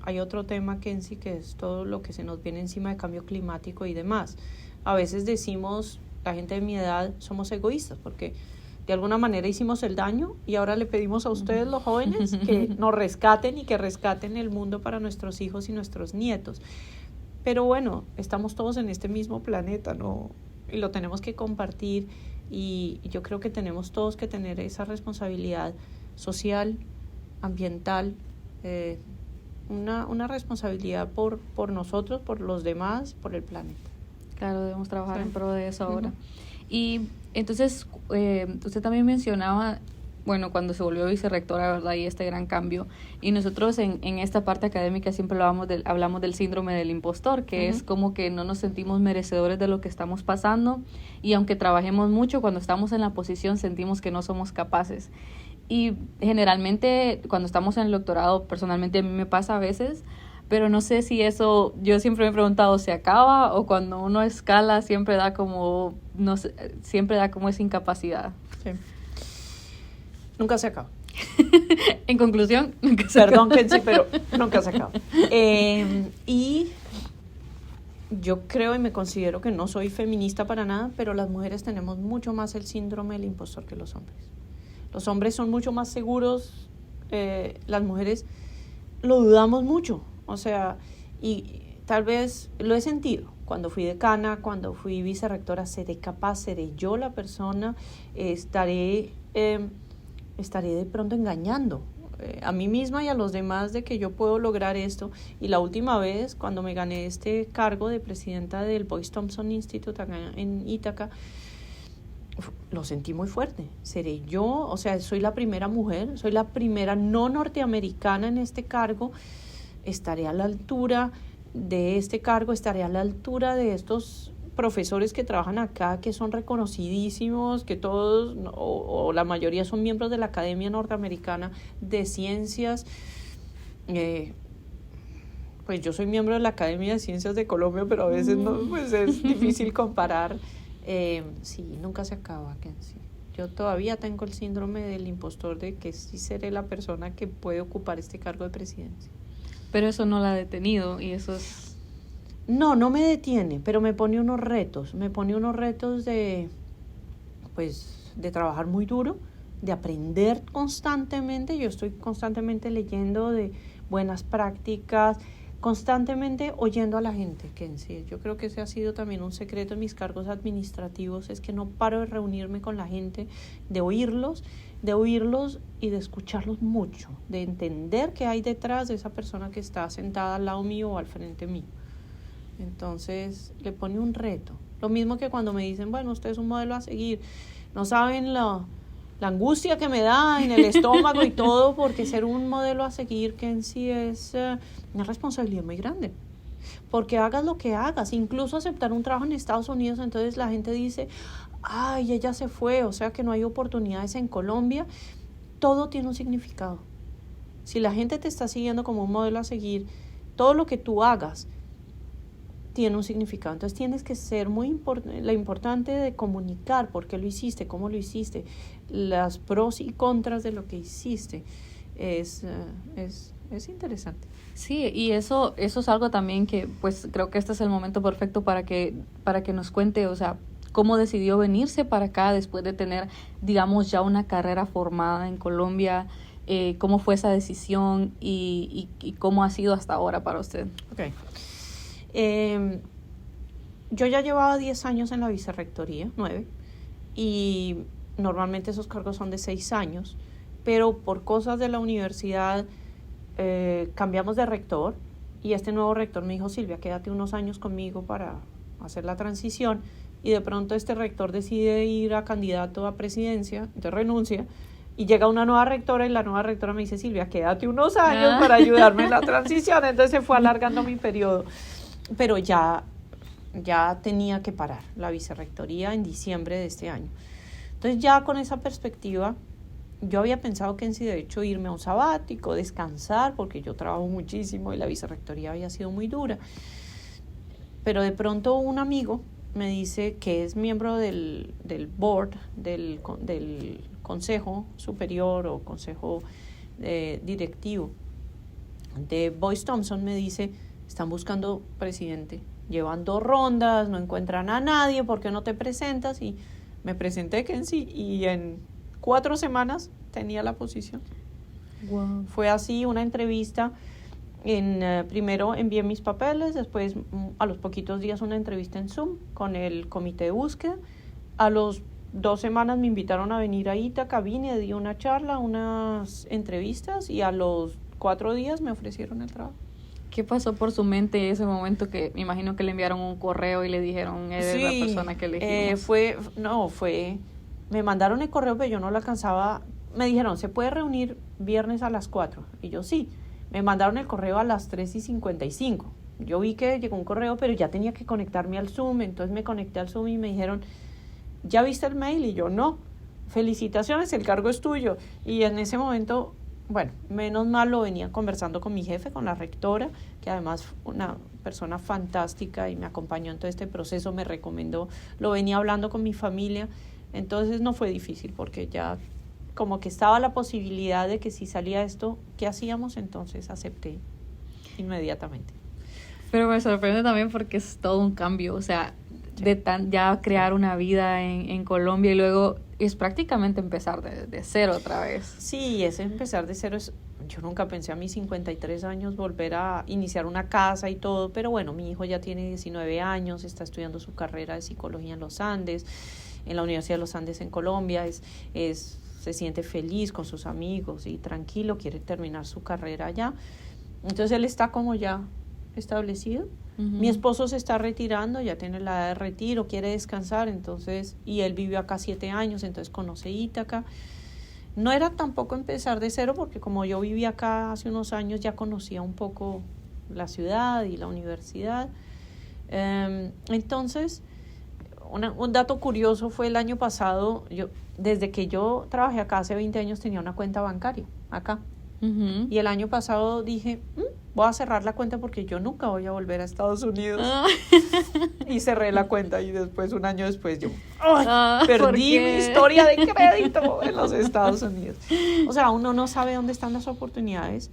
hay otro tema que en sí, que es todo lo que se nos viene encima de cambio climático y demás. A veces decimos, la gente de mi edad, somos egoístas, porque de alguna manera hicimos el daño y ahora le pedimos a ustedes, los jóvenes, que nos rescaten y que rescaten el mundo para nuestros hijos y nuestros nietos. Pero bueno, estamos todos en este mismo planeta, ¿no? y lo tenemos que compartir, y yo creo que tenemos todos que tener esa responsabilidad social, ambiental, una responsabilidad por nosotros, por los demás, por el planeta. Claro, debemos trabajar Sí. en pro de eso ahora. Ujú. Y entonces, usted también mencionaba, bueno, cuando se volvió vicerrectora, ¿verdad? Y este gran cambio. Y nosotros en esta parte académica siempre hablamos del síndrome del impostor, que es como que no nos sentimos merecedores de lo que estamos pasando. Y aunque trabajemos mucho, cuando estamos en la posición sentimos que no somos capaces. Y generalmente cuando estamos en el doctorado, personalmente a mí me pasa a veces, pero no sé si eso, yo siempre me he preguntado, ¿se acaba? O cuando uno escala siempre da como, no sé, siempre da como esa incapacidad. Sí. Nunca se acaba. En conclusión, nunca se acaba. Perdón, Kenzie, pero nunca se acaba. Y yo creo y me considero que no soy feminista para nada, pero las mujeres tenemos mucho más el síndrome del impostor que los hombres. Los hombres son mucho más seguros, las mujeres lo dudamos mucho, o sea, y tal vez lo he sentido. Cuando fui decana, cuando fui vicerrectora, seré capaz, seré yo la persona, estaré de pronto engañando a mí misma y a los demás de que yo puedo lograr esto. Y la última vez, cuando me gané este cargo de presidenta del Boyce Thompson Institute acá en Ítaca, lo sentí muy fuerte. Seré yo, o sea, soy la primera mujer, soy la primera no norteamericana en este cargo, estaré a la altura de este cargo, estaré a la altura de estos profesores que trabajan acá, que son reconocidísimos, que todos o la mayoría son miembros de la Academia Norteamericana de Ciencias. Pues yo soy miembro de la Academia de Ciencias de Colombia, pero a veces no, pues es difícil comparar. Sí, nunca se acaba, Kenzie. Yo todavía tengo el síndrome del impostor de que sí seré la persona que puede ocupar este cargo de presidencia. Pero eso no la ha detenido y eso es... No me detiene, pero me pone unos retos. Me pone unos retos de trabajar muy duro, de aprender constantemente. Yo estoy constantemente leyendo de buenas prácticas, constantemente oyendo a la gente, Kenzie. Yo creo que ese ha sido también un secreto en mis cargos administrativos, es que no paro de reunirme con la gente, de oírlos y de escucharlos mucho, de entender qué hay detrás de esa persona que está sentada al lado mío o al frente mío. Entonces le pone un reto. Lo mismo que cuando me dicen, bueno, usted es un modelo a seguir. No saben la angustia que me da en el estómago y todo, porque ser un modelo a seguir, Kenzie, es una responsabilidad muy grande. Porque hagas lo que hagas, incluso aceptar un trabajo en Estados Unidos, entonces la gente dice, ay, ella se fue, o sea que no hay oportunidades en Colombia. Todo tiene un significado. Si la gente te está siguiendo como un modelo a seguir, todo lo que tú hagas tiene un significado. Entonces tienes que ser lo importante de comunicar por qué lo hiciste, cómo lo hiciste, las pros y contras de lo que hiciste. Es interesante. Sí, y eso es algo también que pues creo que este es el momento perfecto para que nos cuente, o sea, cómo decidió venirse para acá después de tener, digamos, ya una carrera formada en Colombia, cómo fue esa decisión y cómo ha sido hasta ahora para usted. Okay. Yo ya llevaba 10 años en la vicerrectoría, 9, y normalmente esos cargos son de 6 años, pero por cosas de la universidad cambiamos de rector, y este nuevo rector me dijo, Silvia, quédate unos años conmigo para hacer la transición, y de pronto este rector decide ir a candidato a presidencia, entonces renuncia, y llega una nueva rectora, y la nueva rectora me dice, Silvia, quédate unos años para ayudarme en la transición, entonces se fue alargando mi periodo. Pero ya tenía que parar la vicerrectoría en diciembre de este año. Entonces ya con esa perspectiva, yo había pensado que de hecho irme a un sabático, descansar, porque yo trabajo muchísimo y la vicerrectoría había sido muy dura. Pero de pronto un amigo me dice que es miembro del board, del consejo superior o consejo directivo de Boyce Thompson, me dice, están buscando presidente, llevan 2 rondas, no encuentran a nadie, ¿por qué no te presentas? Y me presenté, Kenzie, y en 4 semanas tenía la posición. Wow. Fue así, una entrevista Primero envié mis papeles, después a los poquitos días una entrevista en Zoom con el comité de búsqueda. A los 2 semanas me invitaron a venir a Ítaca, vine, di una charla, unas entrevistas y a los 4 días me ofrecieron el trabajo. ¿Qué pasó por su mente en ese momento que me imagino que le enviaron un correo y le dijeron, eres la persona que elegimos? Me mandaron el correo, pero yo no lo alcanzaba. Me dijeron, ¿se puede reunir viernes a las 4? Y yo sí. Me mandaron el correo a las 3:55. Yo vi que llegó un correo, pero ya tenía que conectarme al Zoom. Entonces me conecté al Zoom y me dijeron, ¿ya viste el mail? Y yo, no. Felicitaciones, el cargo es tuyo. Y en ese momento, bueno, menos mal lo venía conversando con mi jefe, con la rectora, que además una persona fantástica y me acompañó en todo este proceso, me recomendó. Lo venía hablando con mi familia. Entonces no fue difícil porque ya como que estaba la posibilidad de que si salía esto, ¿qué hacíamos? Entonces acepté inmediatamente. Pero me sorprende también porque es todo un cambio, o sea, ya crear una vida en Colombia y luego es prácticamente empezar de cero otra vez. Sí, ese empezar de cero yo nunca pensé a mis 53 años volver a iniciar una casa y todo, pero bueno, mi hijo ya tiene 19 años, está estudiando su carrera de psicología en los Andes, en la Universidad de los Andes en Colombia, se siente feliz con sus amigos y tranquilo, quiere terminar su carrera allá. Entonces él está como ya establecido. Uh-huh. Mi esposo se está retirando, ya tiene la edad de retiro, quiere descansar, entonces, y él vivió acá 7 años, entonces conoce Ítaca. No era tampoco empezar de cero, porque como yo vivía acá hace unos años, ya conocía un poco la ciudad y la universidad. Entonces, un dato curioso fue el año pasado, desde que yo trabajé acá hace 20 años tenía una cuenta bancaria acá. Uh-huh. Y el año pasado dije, voy a cerrar la cuenta porque yo nunca voy a volver a Estados Unidos. Y cerré la cuenta y después, un año después, yo perdí mi historia de crédito en los Estados Unidos. O sea, uno no sabe dónde están las oportunidades.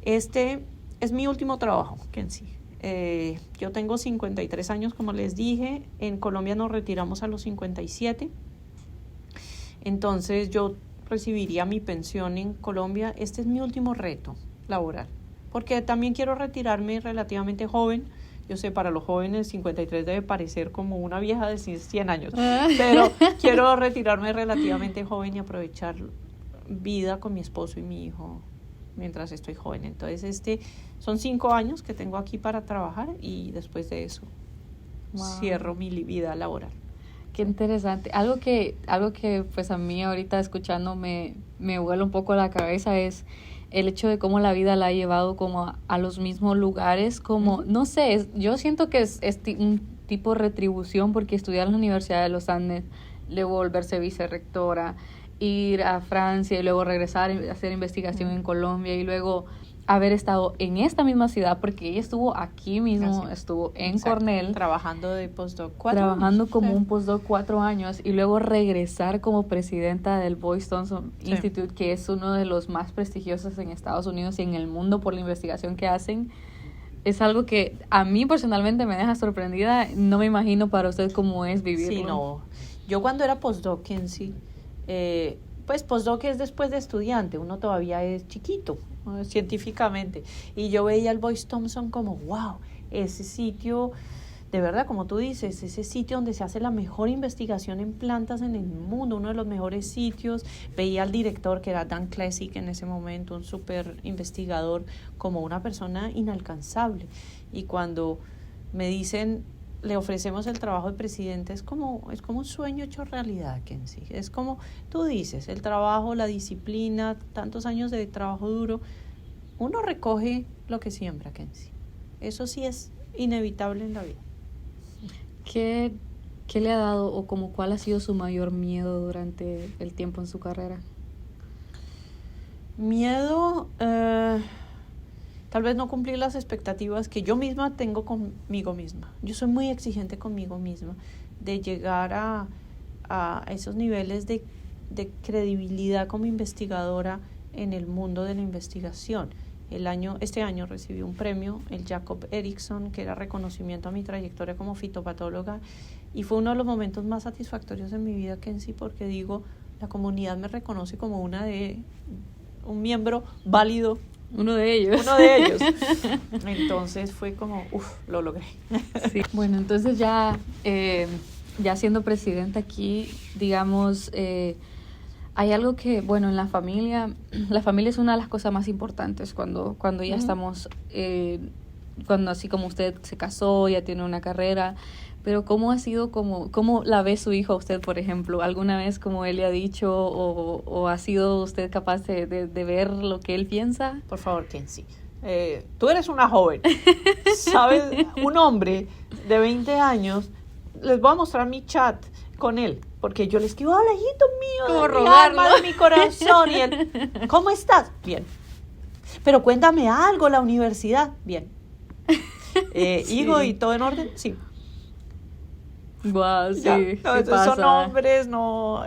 Este es mi último trabajo, Kenzie. Yo tengo 53 años, como les dije. En Colombia nos retiramos a los 57. Entonces yo recibiría mi pensión en Colombia. Este es mi último reto laboral, porque también quiero retirarme relativamente joven. Yo sé, para los jóvenes 53 debe parecer como una vieja de 100 años, pero quiero retirarme relativamente joven y aprovechar vida con mi esposo y mi hijo mientras estoy joven. Entonces son 5 años que tengo aquí para trabajar y después de eso cierro mi vida laboral. Qué interesante. Algo que pues a mí ahorita escuchando me vuela un poco la cabeza es el hecho de cómo la vida la ha llevado como a los mismos lugares, como, no sé, yo siento que es un tipo de retribución porque estudiar en la Universidad de los Andes, luego volverse vicerrectora, ir a Francia y luego regresar a hacer investigación en Colombia y luego haber estado en esta misma ciudad, porque ella estuvo aquí mismo, estuvo en Cornell. Trabajando de postdoc 4 años. Como un postdoc 4 años y luego regresar como presidenta del Boyce Thompson Institute, que es uno de los más prestigiosos en Estados Unidos y en el mundo por la investigación que hacen. Es algo que a mí personalmente me deja sorprendida. No me imagino para usted cómo es vivirlo. Sí, no. Yo cuando era postdoc en sí, pues postdoc es después de estudiante, uno todavía es chiquito, ¿no? Científicamente, y yo veía el Boyce Thompson como, wow, ese sitio, de verdad, como tú dices, ese sitio donde se hace la mejor investigación en plantas en el mundo, uno de los mejores sitios. Veía al director, que era Dan Klesik en ese momento, un súper investigador, como una persona inalcanzable, y cuando me dicen, le ofrecemos el trabajo de presidente, es como un sueño hecho realidad, Kenzie. Es como tú dices, el trabajo, la disciplina, tantos años de trabajo duro, uno recoge lo que siembra, Kenzie. Eso sí es inevitable en la vida. ¿Qué le ha dado o como cuál ha sido su mayor miedo durante el tiempo en su carrera? Miedo, tal vez no cumplir las expectativas que yo misma tengo conmigo misma. Yo soy muy exigente conmigo misma, de llegar a esos niveles de credibilidad como investigadora en el mundo de la investigación. Este año recibí un premio, el Jacob Eriksson, que era reconocimiento a mi trayectoria como fitopatóloga, y fue uno de los momentos más satisfactorios en mi vida, Kenzie, porque digo, la comunidad me reconoce como un miembro válido Uno de ellos. Uno de ellos. Entonces fue como, lo logré. Sí. Bueno, entonces ya siendo presidenta aquí, digamos, hay algo que, bueno, en la familia es una de las cosas más importantes cuando ya estamos, cuando así como usted se casó, ya tiene una carrera. Pero ¿cómo ha sido, cómo la ve su hijo a usted, por ejemplo? ¿Alguna vez, como él le ha dicho, o ha sido usted capaz de ver lo que él piensa? Por favor, Kenzie, tú eres una joven, ¿sabes? Un hombre de 20 años, les voy a mostrar mi chat con él, porque yo le escribo, hola, hijito mío, de mi alma, de mi corazón, y él, ¿cómo estás? Bien. Pero cuéntame algo, la universidad, bien. Sí. Hijo, ¿y todo en orden? Sí. Wow, sí, no, son hombres, no,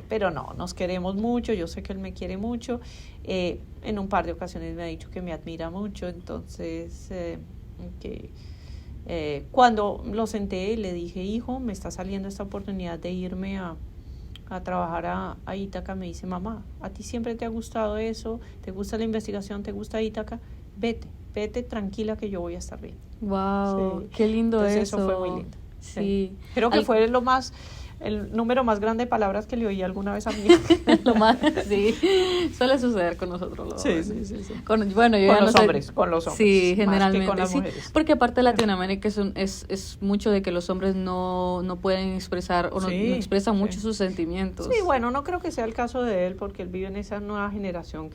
pero no, nos queremos mucho, yo sé que él me quiere mucho, en un par de ocasiones me ha dicho que me admira mucho, entonces cuando lo senté le dije, hijo, me está saliendo esta oportunidad de irme a trabajar a Ítaca, me dice, mamá, a ti siempre te ha gustado eso, te gusta la investigación, te gusta Ítaca, vete tranquila que yo voy a estar bien. Wow, sí. Qué lindo. Entonces, eso fue muy lindo. Sí. Creo que fue el número más grande de palabras que le oí alguna vez a mí. Sí, suele suceder con nosotros. Sí. Con los hombres. Sí, generalmente. Más que con las mujeres. Porque aparte de Latinoamérica es mucho de que los hombres no pueden expresar o no expresan mucho sus sentimientos. Sí, bueno, no creo que sea el caso de él porque él vive en esa nueva generación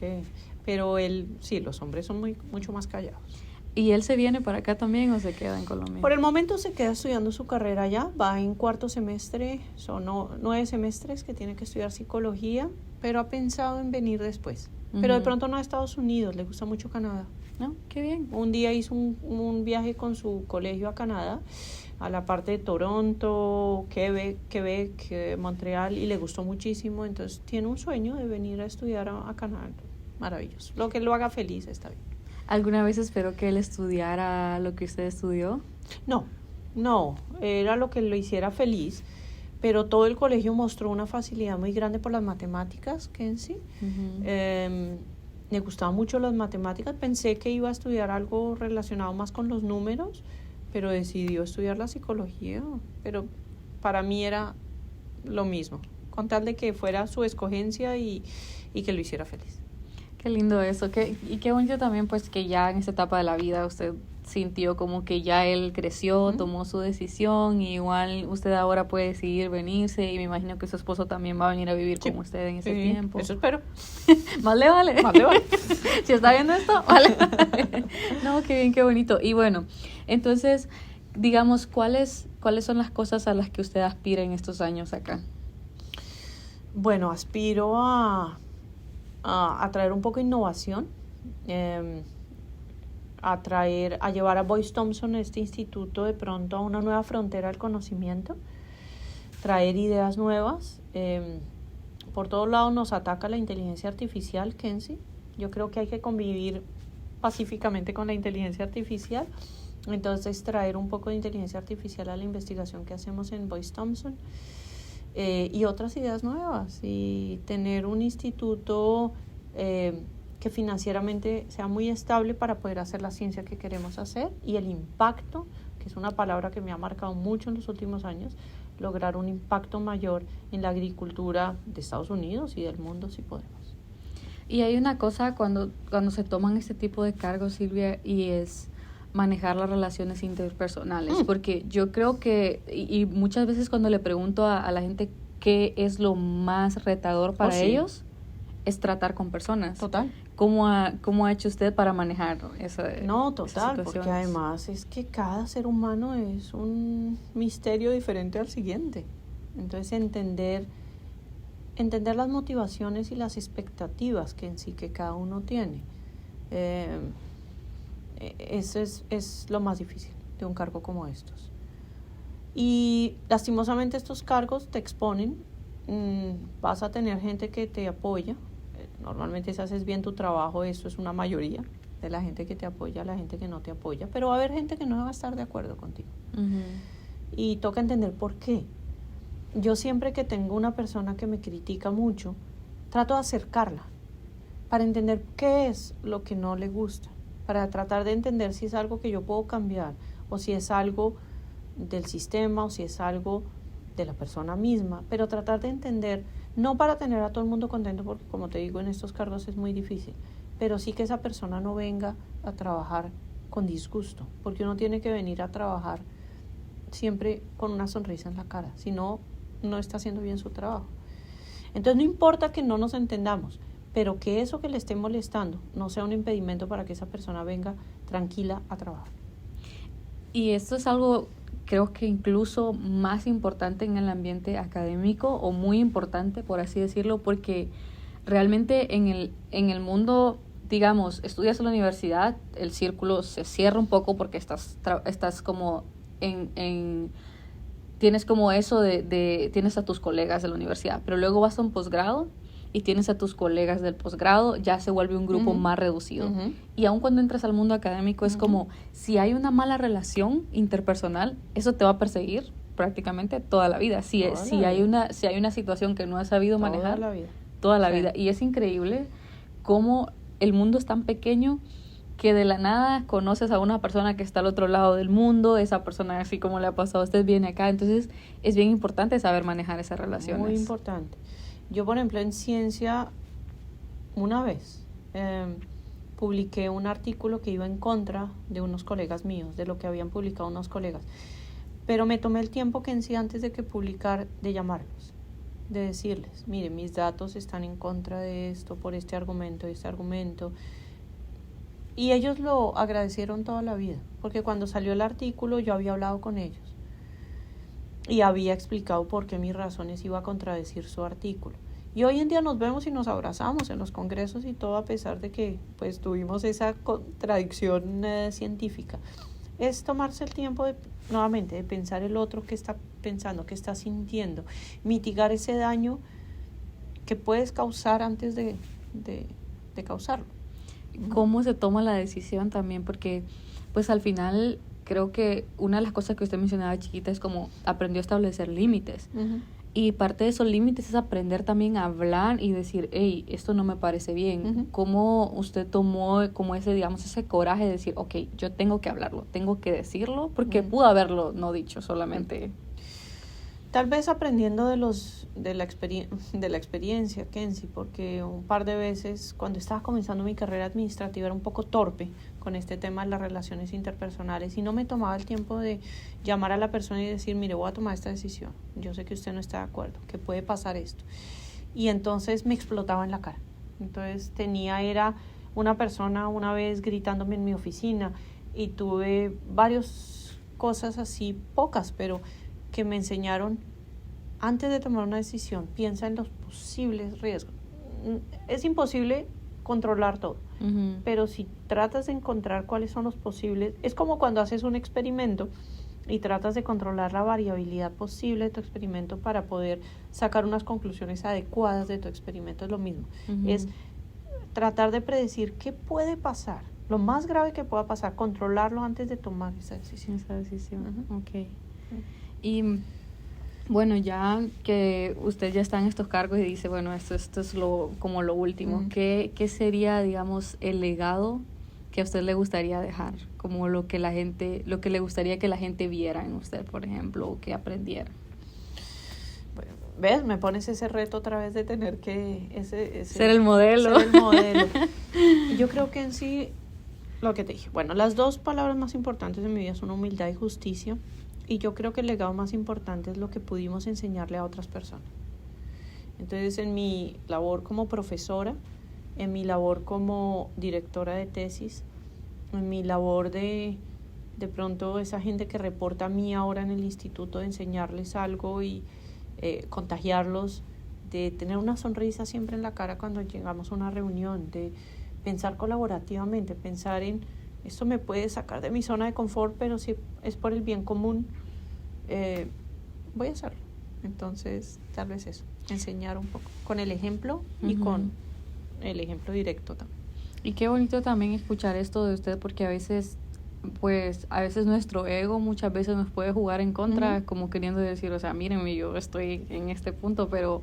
pero él, sí, los hombres son mucho más callados. ¿Y él se viene para acá también o se queda en Colombia? Por el momento se queda estudiando su carrera allá, va en 4º semestre, son 9 semestres que tiene que estudiar psicología, pero ha pensado en venir después. Pero de pronto no a Estados Unidos, le gusta mucho Canadá. ¿No? Qué bien. Un día hizo un viaje con su colegio a Canadá, a la parte de Toronto, Quebec, Montreal, y le gustó muchísimo, entonces tiene un sueño de venir a estudiar a Canadá. Maravilloso. Lo que lo haga feliz está bien. ¿Alguna vez esperó que él estudiara lo que usted estudió? No, era lo que lo hiciera feliz, pero todo el colegio mostró una facilidad muy grande por las matemáticas, Kenzie. Me gustaban mucho las matemáticas, pensé que iba a estudiar algo relacionado más con los números, pero decidió estudiar la psicología, pero para mí era lo mismo, con tal de que fuera su escogencia y que lo hiciera feliz. Qué lindo eso, y qué bonito también pues que ya en esta etapa de la vida usted sintió como que ya él creció, tomó su decisión, y igual usted ahora puede decidir venirse, y me imagino que su esposo también va a venir a vivir con usted en ese tiempo. Eso espero. Más le vale. Si está viendo esto, vale. No, qué bien, qué bonito. Y bueno, entonces, digamos, ¿cuáles son las cosas a las que usted aspira en estos años acá? Bueno, aspiro a traer un poco de innovación, a llevar a Boyce Thompson, este instituto, de pronto a una nueva frontera del conocimiento, traer ideas nuevas. Por todos lados nos ataca la inteligencia artificial, Kenzie. Yo creo que hay que convivir pacíficamente con la inteligencia artificial. Entonces, traer un poco de inteligencia artificial a la investigación que hacemos en Boyce Thompson. Y otras ideas nuevas, y tener un instituto que financieramente sea muy estable para poder hacer la ciencia que queremos hacer, y el impacto, que es una palabra que me ha marcado mucho en los últimos años, lograr un impacto mayor en la agricultura de Estados Unidos y del mundo, si podemos. Y hay una cosa cuando se toman este tipo de cargos, Silvia, y es manejar las relaciones interpersonales, porque yo creo que, y muchas veces cuando le pregunto a la gente qué es lo más retador para ellos, es tratar con personas. Total. ¿Cómo ha hecho usted para manejar No, total, porque además es que cada ser humano es un misterio diferente al siguiente. Entonces, entender las motivaciones y las expectativas que cada uno tiene. Eso es lo más difícil de un cargo como estos. Y lastimosamente estos cargos te exponen, vas a tener gente que te apoya. Normalmente si haces bien tu trabajo, eso es una mayoría de la gente que te apoya, la gente que no te apoya, pero va a haber gente que no va a estar de acuerdo contigo. Y toca entender por qué. Yo siempre que tengo una persona que me critica mucho, trato de acercarla. para entender qué es lo que no le gusta, para tratar de entender si es algo que yo puedo cambiar o si es algo del sistema o si es algo de la persona misma, pero tratar de entender, no para tener a todo el mundo contento, porque como te digo, en estos cargos es muy difícil, pero sí que esa persona no venga a trabajar con disgusto, porque uno tiene que venir a trabajar siempre con una sonrisa en la cara, si no, no está haciendo bien su trabajo. Entonces no importa que no nos entendamos, pero que eso que le esté molestando no sea un impedimento para que esa persona venga tranquila a trabajar. Y esto es algo, creo que incluso más importante en el ambiente académico, o muy importante, por así decirlo, porque realmente en el mundo, digamos, estudias en la universidad, el círculo se cierra un poco porque estás como tienes como eso tienes a tus colegas de la universidad, pero luego vas a un posgrado y tienes a tus colegas del posgrado, ya se vuelve un grupo más reducido. Y aun cuando entras al mundo académico es como, si hay una mala relación interpersonal, eso te va a perseguir prácticamente toda la vida. Si hay una situación que no has sabido manejar, toda la vida. Y es increíble cómo el mundo es tan pequeño que de la nada conoces a una persona que está al otro lado del mundo, esa persona, así como le ha pasado a usted, viene acá. Entonces es bien importante saber manejar esas relaciones. Muy importante. Yo, por ejemplo, en ciencia, una vez publiqué un artículo que iba en contra de unos colegas míos, de lo que habían publicado unos colegas, pero me tomé el tiempo que en sí, antes de que publicar, de llamarlos, de decirles, mire, mis datos están en contra de esto, por este argumento, y ellos lo agradecieron toda la vida, porque cuando salió el artículo yo había hablado con ellos y había explicado por qué mis razones iba a contradecir su artículo. Y hoy en día nos vemos y nos abrazamos en los congresos y todo, a pesar de que pues tuvimos esa contradicción científica. Es tomarse el tiempo nuevamente de pensar el otro, qué está pensando, qué está sintiendo, mitigar ese daño que puedes causar antes de causarlo. Cómo se toma la decisión también, porque pues al final creo que una de las cosas que usted mencionaba, chiquita, es como aprendió a establecer límites. Y parte de esos límites es aprender también a hablar y decir, hey, esto no me parece bien. ¿Cómo usted tomó como ese coraje de decir, ok, yo tengo que hablarlo, tengo que decirlo? Porque pudo haberlo no dicho solamente. Tal vez aprendiendo de la experiencia, Kenzie, porque un par de veces cuando estaba comenzando mi carrera administrativa era un poco torpe con este tema de las relaciones interpersonales y no me tomaba el tiempo de llamar a la persona y decir, mire, voy a tomar esta decisión, yo sé que usted no está de acuerdo, que puede pasar esto. Y entonces me explotaba en la cara. Entonces era una persona una vez gritándome en mi oficina y tuve varias cosas así, pocas, pero que me enseñaron, antes de tomar una decisión, piensa en los posibles riesgos. Es imposible controlar todo, pero si tratas de encontrar cuáles son los posibles, es como cuando haces un experimento y tratas de controlar la variabilidad posible de tu experimento para poder sacar unas conclusiones adecuadas de tu experimento. Es lo mismo, es tratar de predecir qué puede pasar, lo más grave que pueda pasar, controlarlo antes de tomar esa decisión. Okay. Y bueno, ya que usted ya está en estos cargos y dice, bueno, esto es como lo último, ¿qué sería, digamos, el legado que a usted le gustaría dejar? Como lo que le gustaría que la gente viera en usted, por ejemplo, o que aprendiera. Bueno, ¿ves? Me pones ese reto otra vez de tener que ser el modelo. Yo creo que en sí, lo que te dije, bueno, las dos palabras más importantes de mi vida son humildad y justicia. Y yo creo que el legado más importante es lo que pudimos enseñarle a otras personas. Entonces, en mi labor como profesora, en mi labor como directora de tesis, en mi labor de pronto esa gente que reporta a mí ahora en el instituto, de enseñarles algo y contagiarlos, de tener una sonrisa siempre en la cara cuando llegamos a una reunión, de pensar colaborativamente, pensar en esto me puede sacar de mi zona de confort, pero si es por el bien común, voy a hacerlo. Entonces, tal vez eso, enseñar un poco con el ejemplo y con el ejemplo directo también. Y qué bonito también escuchar esto de usted, porque a veces nuestro ego muchas veces nos puede jugar en contra, como queriendo decir, o sea, mírenme, yo estoy en este punto, pero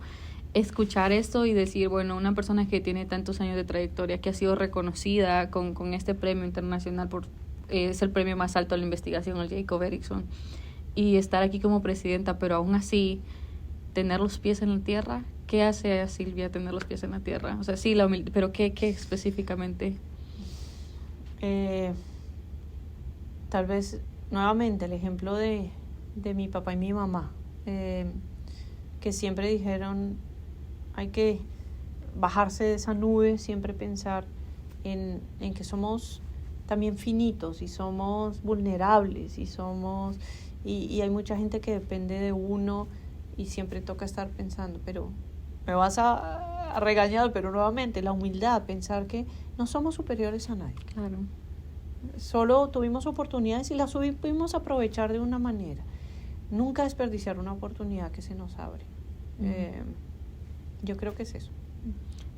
escuchar esto y decir, bueno, una persona que tiene tantos años de trayectoria, que ha sido reconocida con este premio internacional, es el premio más alto de la investigación, el Jacob Erickson, y estar aquí como presidenta, pero aún así tener los pies en la tierra. ¿Qué hace a Silvia tener los pies en la tierra? O sea, sí, la humildad, pero ¿qué específicamente? Tal vez, nuevamente, el ejemplo de mi papá y mi mamá, que siempre dijeron, hay que bajarse de esa nube, siempre pensar en que somos también finitos y somos vulnerables y hay mucha gente que depende de uno y siempre toca estar pensando, pero me vas a regañar, pero nuevamente la humildad, pensar que no somos superiores a nadie. Claro. Solo tuvimos oportunidades y las supimos aprovechar de una manera. Nunca desperdiciar una oportunidad que se nos abre. Yo creo que es eso.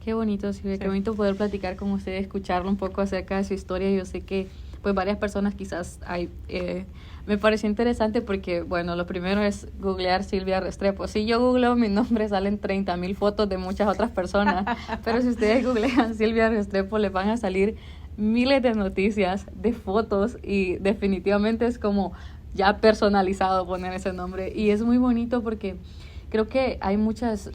Qué bonito, Silvia, qué bonito poder platicar con usted, escucharlo un poco acerca de su historia. Yo sé que pues varias personas quizás me pareció interesante porque, bueno, lo primero es googlear Silvia Restrepo. Si yo googleo mi nombre salen 30,000 fotos de muchas otras personas, pero si ustedes googlean Silvia Restrepo les van a salir miles de noticias, de fotos, y definitivamente es como ya personalizado poner ese nombre. Y es muy bonito porque creo que hay muchas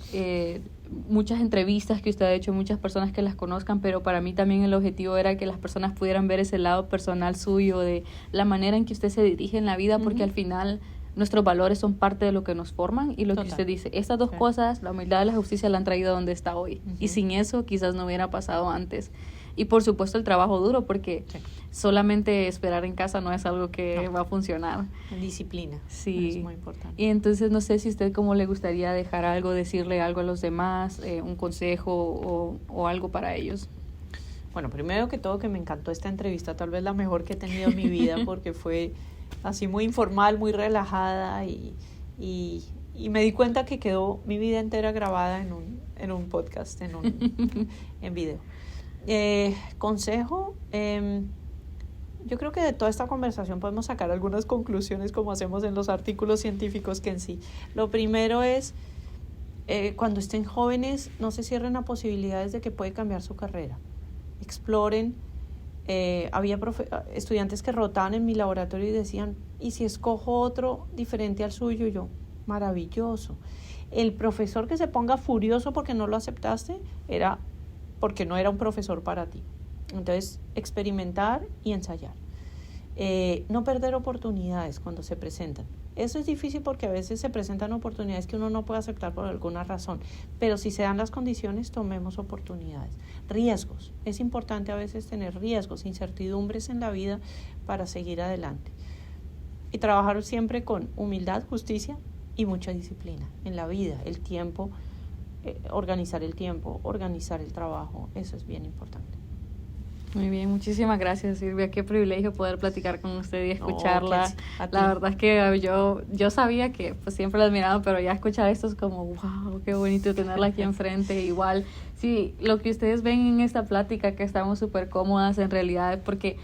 entrevistas que usted ha hecho, muchas personas que las conozcan, pero para mí también el objetivo era que las personas pudieran ver ese lado personal suyo, de la manera en que usted se dirige en la vida, porque al final nuestros valores son parte de lo que nos forman, y lo que usted dice, estas dos cosas, la humildad y la justicia, la han traído a donde está hoy, y sin eso quizás no hubiera pasado antes. Y por supuesto el trabajo duro, porque solamente esperar en casa no es algo que va a funcionar. Disciplina. Sí. Es muy importante. Y entonces no sé si usted cómo le gustaría dejar algo, decirle algo a los demás, un consejo o algo para ellos. Bueno, primero que todo, que me encantó esta entrevista, tal vez la mejor que he tenido en mi vida, porque fue así muy informal, muy relajada, y me di cuenta que quedó mi vida entera grabada en un podcast, en video. Consejo, yo creo que de toda esta conversación podemos sacar algunas conclusiones, como hacemos en los artículos científicos, que en sí. Lo primero es, cuando estén jóvenes, no se cierren a posibilidades de que puede cambiar su carrera. Exploren. Había estudiantes que rotaban en mi laboratorio y decían, ¿y si escojo otro diferente al suyo? Yo, maravilloso. El profesor que se ponga furioso porque no lo aceptaste era porque no era un profesor para ti. Entonces, experimentar y ensayar. No perder oportunidades cuando se presentan. Eso es difícil porque a veces se presentan oportunidades que uno no puede aceptar por alguna razón, pero si se dan las condiciones, tomemos oportunidades. Riesgos. Es importante a veces tener riesgos, incertidumbres en la vida para seguir adelante. Y trabajar siempre con humildad, justicia y mucha disciplina en la vida, el tiempo. Organizar el tiempo, organizar el trabajo, eso es bien importante. Muy bien, muchísimas gracias, Silvia. Qué privilegio poder platicar con usted y escucharla. La verdad es que yo sabía que pues siempre la admiraba, pero ya escuchar esto es como, wow, qué bonito tenerla aquí enfrente. Igual, sí, lo que ustedes ven en esta plática, que estamos súper cómodas en realidad, porque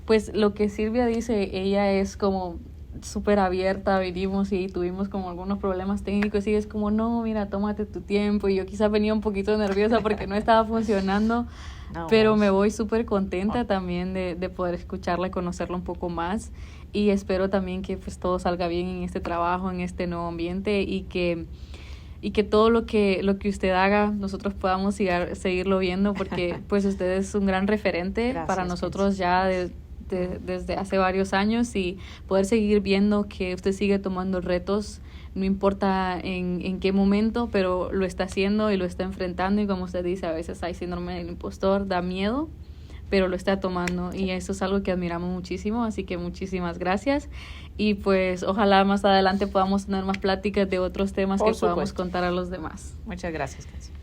pues lo que Silvia dice, ella es como súper abierta, vinimos y tuvimos como algunos problemas técnicos y es como, no, mira, tómate tu tiempo, y yo quizás venía un poquito nerviosa porque no estaba funcionando, pero me voy súper contenta también de poder escucharla y conocerla un poco más, y espero también que pues todo salga bien en este trabajo, en este nuevo ambiente, y que todo lo que usted haga nosotros podamos seguirlo viendo, porque pues usted es un gran referente. Gracias, para nosotros ya desde hace varios años, y poder seguir viendo que usted sigue tomando retos, no importa en qué momento, pero lo está haciendo y lo está enfrentando, y como usted dice, a veces hay síndrome del impostor, da miedo, pero lo está tomando, y eso es algo que admiramos muchísimo, así que muchísimas gracias, y pues ojalá más adelante podamos tener más pláticas de otros temas que podamos contar a los demás. Muchas gracias, Cassie.